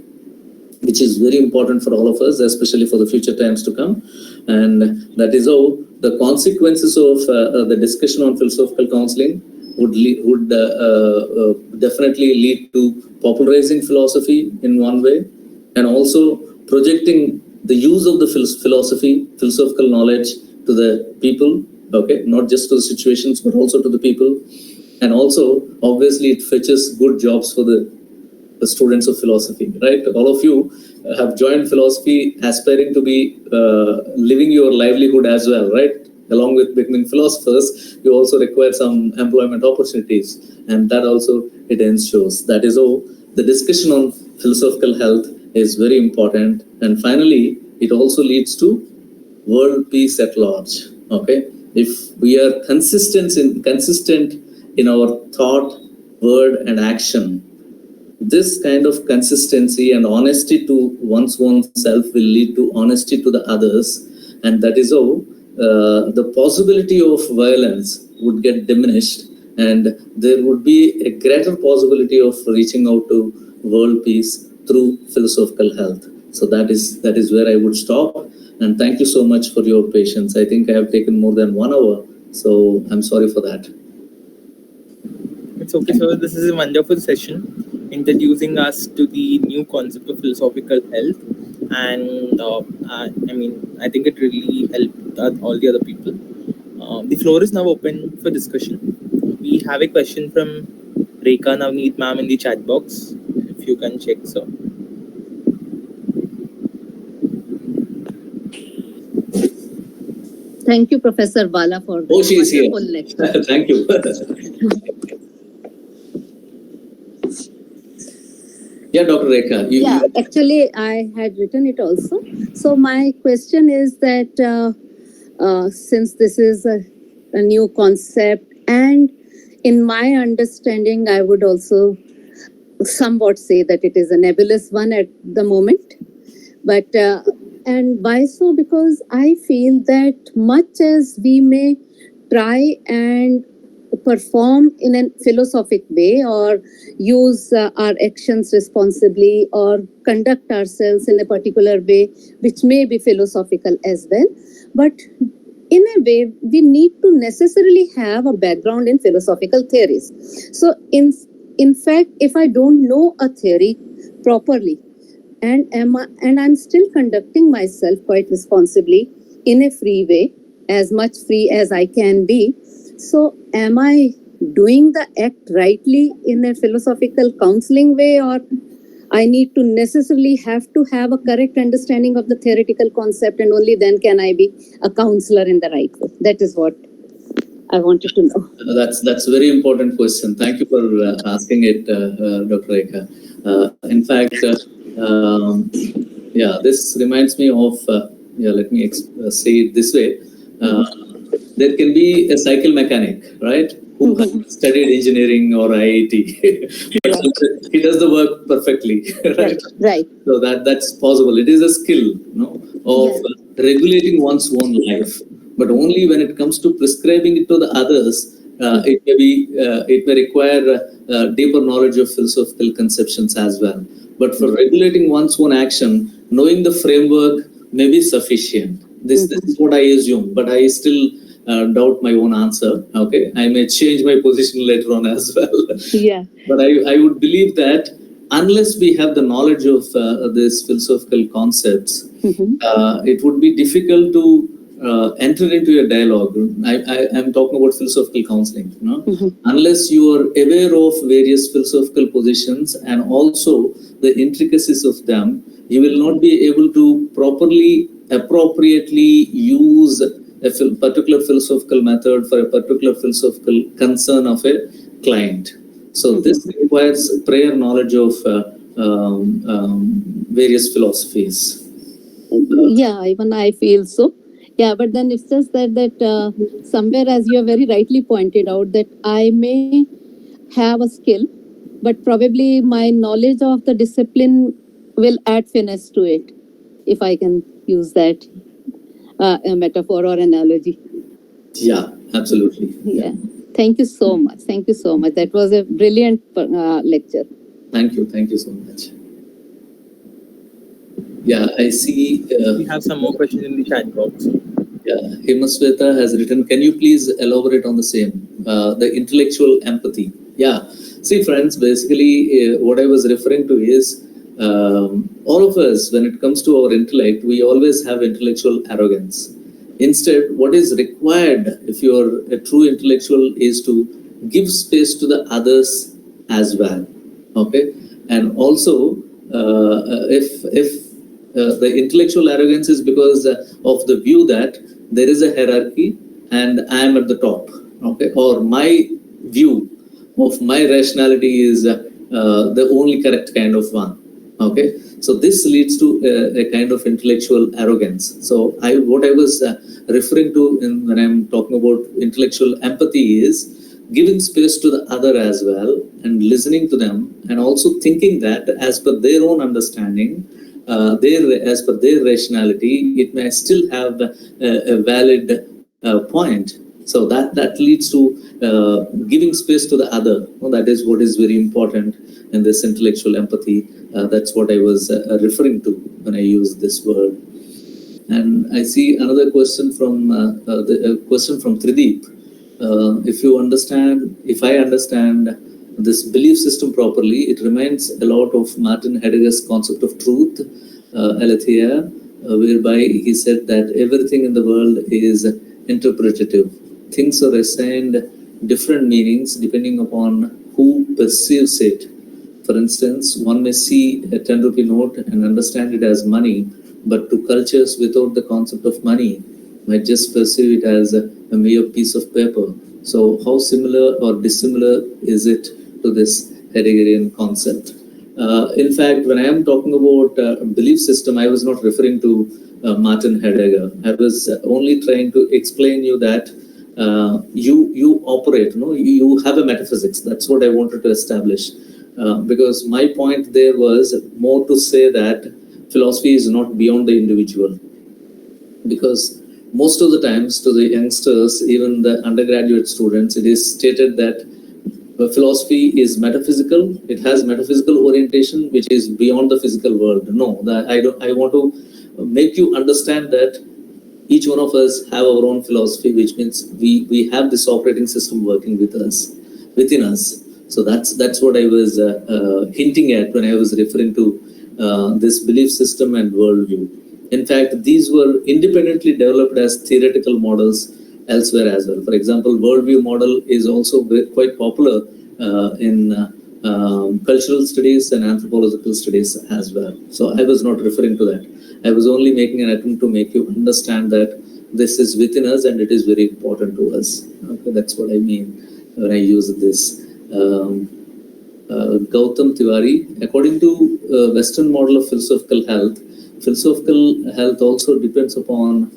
which is very important for all of us, especially for the future times to come. And that is how the consequences of the discussion on philosophical counseling would definitely lead to popularizing philosophy in one way, and also projecting the use of the philosophical knowledge to the people, okay, not just to the situations, but also to the people. And also, obviously, it fetches good jobs for the students of philosophy, right? All of you have joined philosophy aspiring to be living your livelihood as well, right? Along with becoming philosophers, you also require some employment opportunities, and that also it ensures. That is how the discussion on philosophical health is very important. And finally, it also leads to world peace at large. Okay, if we are consistent in our thought, word, and action, this kind of consistency and honesty to one's own self will lead to honesty to the others, and that is how the possibility of violence would get diminished, and there would be a greater possibility of reaching out to world peace through philosophical health. So that is where I would stop. And thank you so much for your patience. I think I have taken more than 1 hour, so I'm sorry for that. It's okay, sir. This is a wonderful session introducing us to the new concept of philosophical health. And I think it really helped all the other people. The floor is now open for discussion. We have a question from Rekha Navneet ma'am in the chat box. If you can check, sir. Thank you, Professor Bala, for this wonderful lecture. Thank you. Yeah, Dr. Rekha. Actually, I had written it also. So my question is that since this is a new concept, and in my understanding, I would also somewhat say that it is a nebulous one at the moment. But and why so? Because I feel that much as we may try and perform in a philosophic way, or use our actions responsibly, or conduct ourselves in a particular way which may be philosophical as well, but in a way we need to necessarily have a background in philosophical theories. So in fact, if I don't know a theory properly, and I'm still conducting myself quite responsibly in a free way, as much free as I can be, so am I doing the act rightly in a philosophical counseling way, or I need to necessarily have a correct understanding of the theoretical concept, and only then can I be a counselor in the right way? That is what I wanted to know. That's a very important question. Thank you for asking it, Dr. Rekha. In fact, this reminds me of, let me say it this way. There can be a cycle mechanic, right, who has studied engineering or IIT, but he does the work perfectly, right? Right. So that's possible. It is a skill, of regulating one's own life, but only when it comes to prescribing it to the others, it may require deeper knowledge of philosophical conceptions as well. But for regulating one's own action, knowing the framework may be sufficient. This is what I assume, but I still doubt my own answer. Okay, I may change my position later on as well. Yeah. But I would believe that unless we have the knowledge of these philosophical concepts, it would be difficult to enter into a dialogue. I'm talking about philosophical counseling. Unless you are aware of various philosophical positions and also the intricacies of them, you will not be able to properly, appropriately use a particular philosophical method for a particular philosophical concern of a client. So this requires prior knowledge of various philosophies. Yeah, even I feel so. Yeah, but then it's just that somewhere, as you have very rightly pointed out, that I may have a skill, but probably my knowledge of the discipline will add finesse to it, if I can use that a metaphor or analogy. Yeah, absolutely. Yeah. Thank you so much. Thank you so much. That was a brilliant lecture. Thank you. Thank you so much. Yeah, I see. We have some more questions in the chat box. Yeah, Himasweta has written, can you please elaborate on the same, the intellectual empathy? Yeah, see friends, basically what I was referring to is all of us, when it comes to our intellect, we always have intellectual arrogance. Instead, what is required if you're a true intellectual is to give space to the others as well. Okay, and also if the intellectual arrogance is because of the view that there is a hierarchy and I am at the top, okay, or my view of my rationality is the only correct kind of one, okay. So this leads to a kind of intellectual arrogance. So what I was referring to when I'm talking about intellectual empathy is giving space to the other as well and listening to them, and also thinking that as per their own understanding, as per their rationality, it may still have a valid point. So that leads to giving space to the other. Well, that is what is very important in this intellectual empathy. That's what I was referring to when I used this word. And I see another question from Trideep. If I understand this belief system properly, it reminds a lot of Martin Heidegger's concept of truth, aletheia, whereby he said that everything in the world is interpretative. Things are assigned different meanings depending upon who perceives it. For instance, one may see a 10 rupee note and understand it as money, but to cultures without the concept of money might just perceive it as a mere piece of paper. So how similar or dissimilar is it to this Heideggerian concept? In fact, when I am talking about belief system, I was not referring to Martin Heidegger. I was only trying to explain you that you operate, you have a metaphysics. That's what I wanted to establish. Because my point there was more to say that philosophy is not beyond the individual. Because most of the times to the youngsters, even the undergraduate students, it is stated that philosophy is metaphysical. It has metaphysical orientation, which is beyond the physical world. No, I want to make you understand that each one of us have our own philosophy, which means we have this operating system working within us. So that's what I was hinting at when I was referring to this belief system and worldview. In fact, these were independently developed as theoretical models elsewhere as well. For example, worldview model is also quite popular in cultural studies and anthropological studies as well. So I was not referring to that. I was only making an attempt to make you understand that this is within us and it is very important to us. Okay, that's what I mean when I use this. Gautam Tiwari, according to Western model of philosophical health also depends upon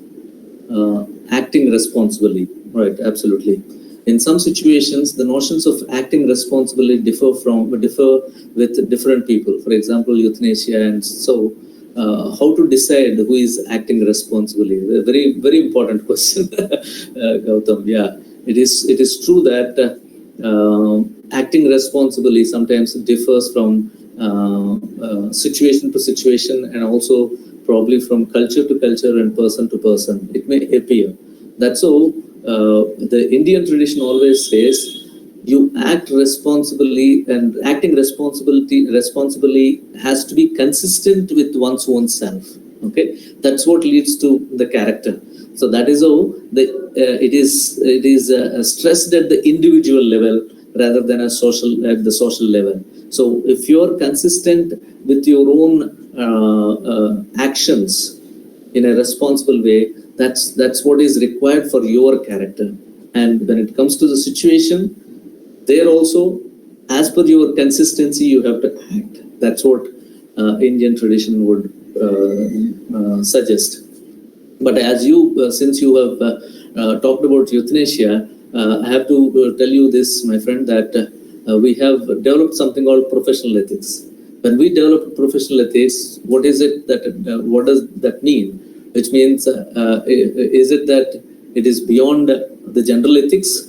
acting responsibly. Right, absolutely. In some situations, the notions of acting responsibly differ with different people. For example, euthanasia, and so how to decide who is acting responsibly? A very, very important question, Gautam. Yeah, it is true that acting responsibly sometimes differs from situation to situation, and also probably from culture to culture and person to person. It may appear that so the Indian tradition always says you act responsibly, and acting responsibly has to be consistent with one's own self. Okay, that's what leads to the character. So that is how it is stressed at the individual level rather than at the social level. So if you're consistent with your own actions in a responsible way, that's what is required for your character. And when it comes to the situation, there also, as per your consistency, you have to act. That's what Indian tradition would suggest. But as since you have talked about euthanasia, I have to tell you this, my friend, that we have developed something called professional ethics. When we develop professional ethics, what is it what does that mean? Which means, is it that it is beyond the general ethics?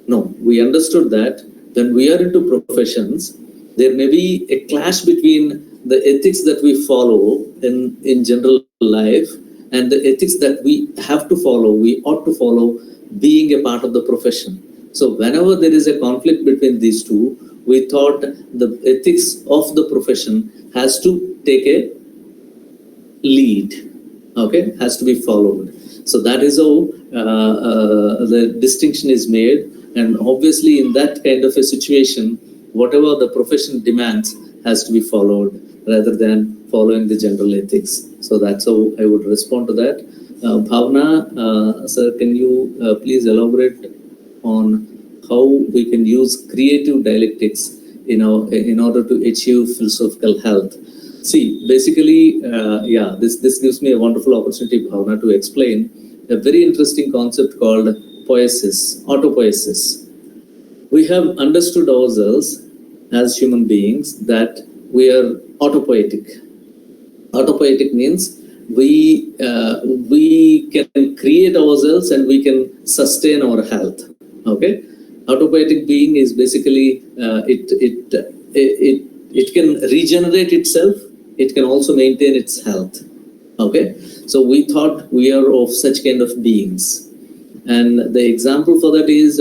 No, we understood that when we are into professions, there may be a clash between the ethics that we follow in general life and the ethics that we have to follow, we ought to follow, being a part of the profession. So whenever there is a conflict between these two, we thought the ethics of the profession has to take a lead, okay, has to be followed. So that is how the distinction is made. And obviously in that kind of a situation, whatever the profession demands has to be followed rather than following the general ethics. So that's how I would respond to that. Bhavna, sir, can you please elaborate on how we can use creative dialectics in order to achieve philosophical health? See, basically, this gives me a wonderful opportunity, Bhavna, to explain a very interesting concept called poiesis, autopoiesis. We have understood ourselves as human beings that we are autopoietic. Autopoietic means we can create ourselves and we can sustain our health. Okay, autopoietic being is basically it can regenerate itself. It can also maintain its health. Okay, so we thought we are of such kind of beings, and the example for that is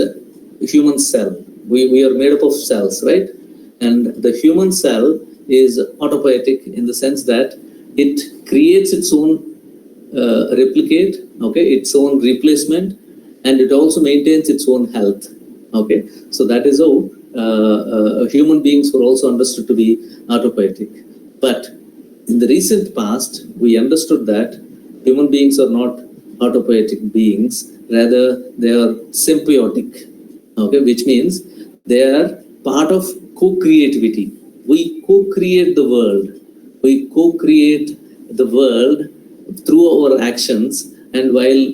human cell. We are made up of cells, right? And the human cell is autopoietic in the sense that it creates its own replicate, okay, its own replacement, and it also maintains its own health. Okay, so that is how human beings were also understood to be autopoietic. But in the recent past, we understood that human beings are not autopoietic beings, rather they are symbiotic, okay, which means they are part of co-creativity. We co-create the world. We co-create the world through our actions, and while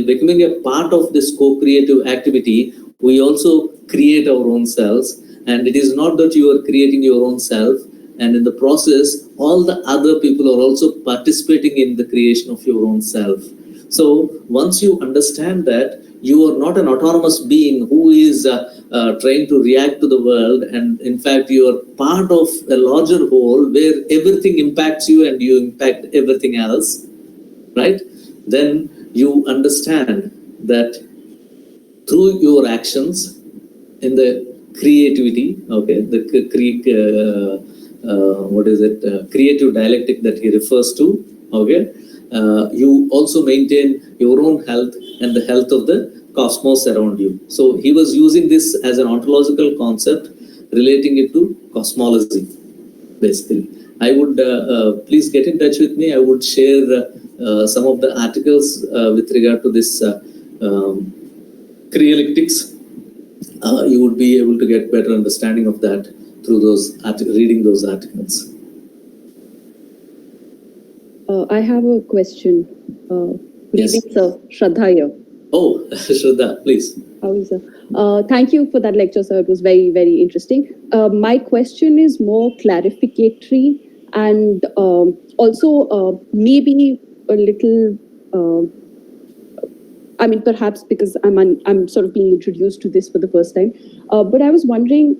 becoming a part of this co-creative activity, we also create our own selves. And it is not that you are creating your own self, and in the process, all the other people are also participating in the creation of your own self. So once you understand that you are not an autonomous being who is trying to react to the world, and in fact you are part of a larger whole where everything impacts you and you impact everything else, right? Then you understand that through your actions in the creativity, okay, the creative dialectic that he refers to, okay, you also maintain your own health and the health of the cosmos around you. So he was using this as an ontological concept, relating it to cosmology, basically. I would please get in touch with me. I would share some of the articles with regard to this crealectics. You would be able to get better understanding of that through reading those articles. I have a question. Good Yes. evening, sir. Shraddha here. Oh, Shraddha, please. How is it? Thank you for that lecture, sir. It was very, very interesting. My question is more clarificatory and also maybe a little. I mean, perhaps because I'm sort of being introduced to this for the first time. But I was wondering,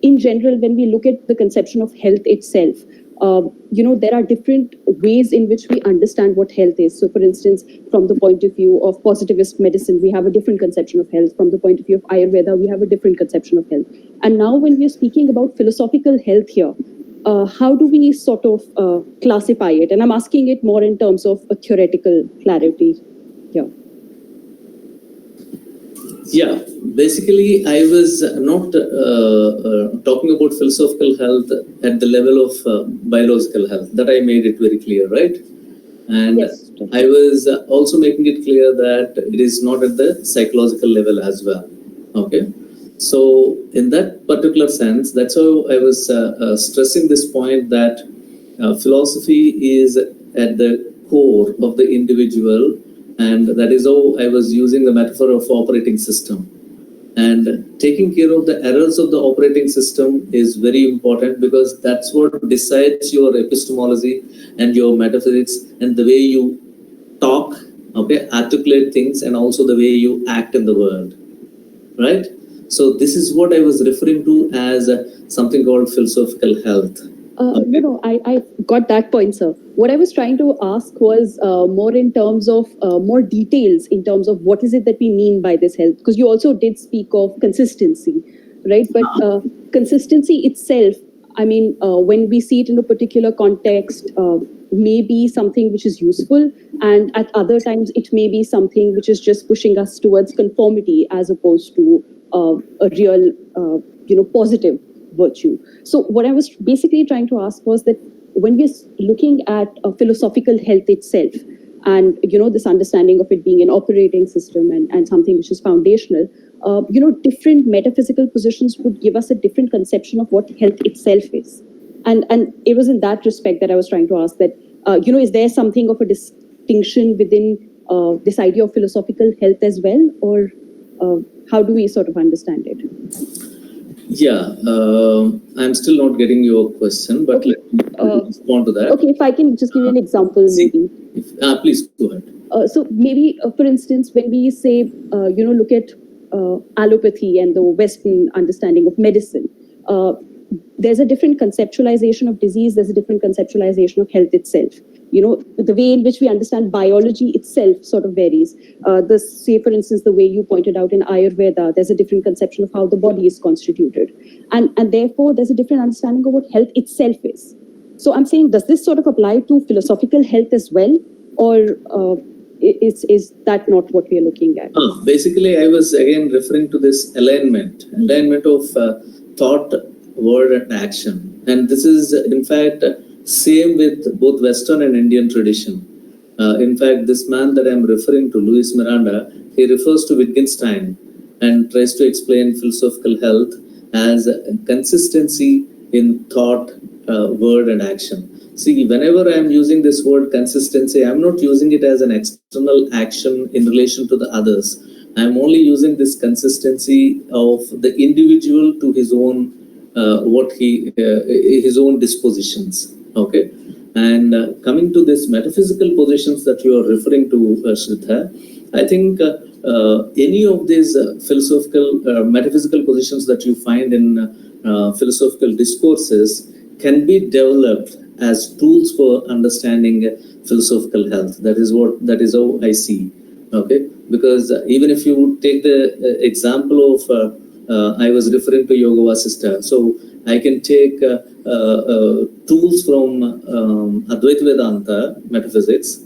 in general, when we look at the conception of health itself, there are different ways in which we understand what health is. So, for instance, from the point of view of positivist medicine, we have a different conception of health. From the point of view of Ayurveda, we have a different conception of health. And now, when we're speaking about philosophical health here, how do we sort of classify it? And I'm asking it more in terms of a theoretical clarity here. Yeah, basically, I was not talking about philosophical health at the level of biological health. That I made it very clear, right? And Yes. I was also making it clear that it is not at the psychological level as well. Okay. So, in that particular sense, that's how I was stressing this point that philosophy is at the core of the individual, and that is how I was using the metaphor of operating system. And taking care of the errors of the operating system is very important, because that's what decides your epistemology and your metaphysics and the way you talk, okay, articulate things, and also the way you act in the world, right? So this is what I was referring to as something called philosophical health. No, I got that point, sir. What I was trying to ask was more in terms of more details in terms of what is it that we mean by this health? Because you also did speak of consistency, right? But consistency itself, I mean, when we see it in a particular context, may be something which is useful, and at other times it may be something which is just pushing us towards conformity as opposed to a real, positive virtue. So what I was basically trying to ask was that when we're looking at philosophical health itself, and this understanding of it being an operating system and something which is foundational, different metaphysical positions would give us a different conception of what health itself is. And it was in that respect that I was trying to ask that, is there something of a distinction within this idea of philosophical health as well, or how do we sort of understand it? Yeah, I'm still not getting your question, but Okay. let me respond to that. Okay, if I can just give you an example, maybe. Please go ahead. So maybe, for instance, when we say, look at allopathy and the Western understanding of medicine, there's a different conceptualization of disease, there's a different conceptualization of health itself. The way in which we understand biology itself sort of varies. Say, for instance, the way you pointed out in Ayurveda, there's a different conception of how the body is constituted. And therefore, there's a different understanding of what health itself is. So I'm saying, does this sort of apply to philosophical health as well? Or is that not what we are looking at? Basically, I was again referring to this alignment of thought, word, and action. And this is, in fact, same with both Western and Indian tradition. In fact, this man that I'm referring to, Luis Miranda, he refers to Wittgenstein and tries to explain philosophical health as consistency in thought, word, and action. See, whenever I'm using this word consistency, I'm not using it as an external action in relation to the others. I'm only using this consistency of the individual to his own, his own dispositions. Okay, and coming to this metaphysical positions that you are referring to, Shritha, I think any of these metaphysical positions that you find in philosophical discourses can be developed as tools for understanding philosophical health. That is how I see. Okay, because even if you take the example of I was referring to Yoga Vasistha, so I can take tools from Advaita Vedanta metaphysics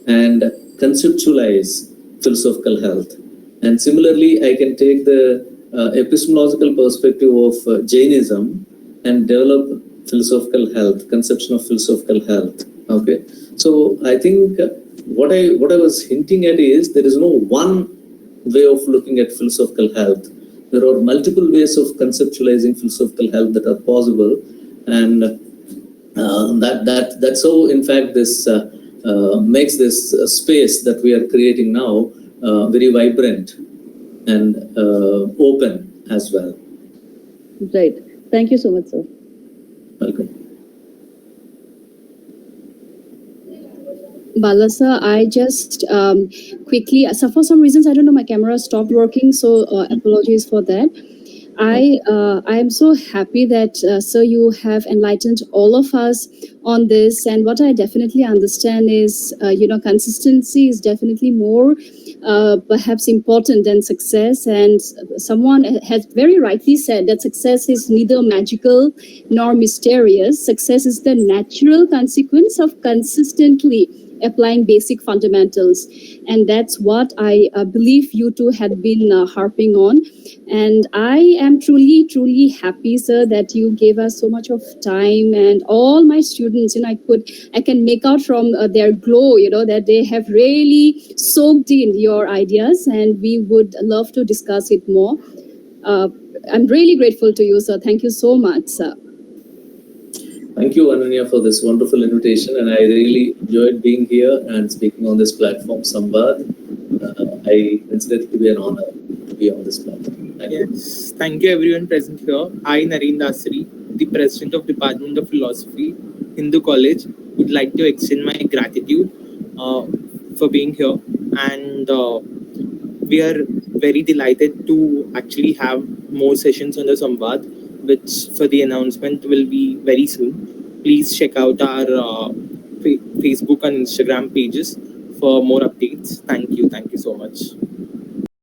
and conceptualize philosophical health. And similarly, I can take the epistemological perspective of Jainism and develop philosophical health, conception of philosophical health. Okay, so I think what I was hinting at is there is no one way of looking at philosophical health. There are multiple ways of conceptualizing philosophical health that are possible, and that's how, in fact, this makes this space that we are creating now very vibrant and open as well. Right. Thank you so much, sir. Welcome. Balasa, I just quickly, so for some reasons, I don't know, my camera stopped working, so apologies for that. I am so happy that sir, you have enlightened all of us on this. And what I definitely understand is, consistency is definitely more perhaps important than success. And someone has very rightly said that success is neither magical nor mysterious. Success is the natural consequence of consistently applying basic fundamentals, and that's what I believe you two had been harping on. And I am truly, truly happy, sir, that you gave us so much of time. And all my students, I can make out from their glow, that they have really soaked in your ideas, and we would love to discuss it more. Uh, I'm really grateful to you, sir. Thank you so much, sir. Thank you, Ananya, for this wonderful invitation, and I really enjoyed being here and speaking on this platform, Samvaad. I consider it to be an honor to be on this platform. Thank you. Yes, thank you everyone present here. I, Narendra Dasari, the President of Department of Philosophy, Hindu College, would like to extend my gratitude for being here. And we are very delighted to actually have more sessions on the Samvad, which for the announcement will be very soon. Please check out our Facebook and Instagram pages for more updates. Thank you so much.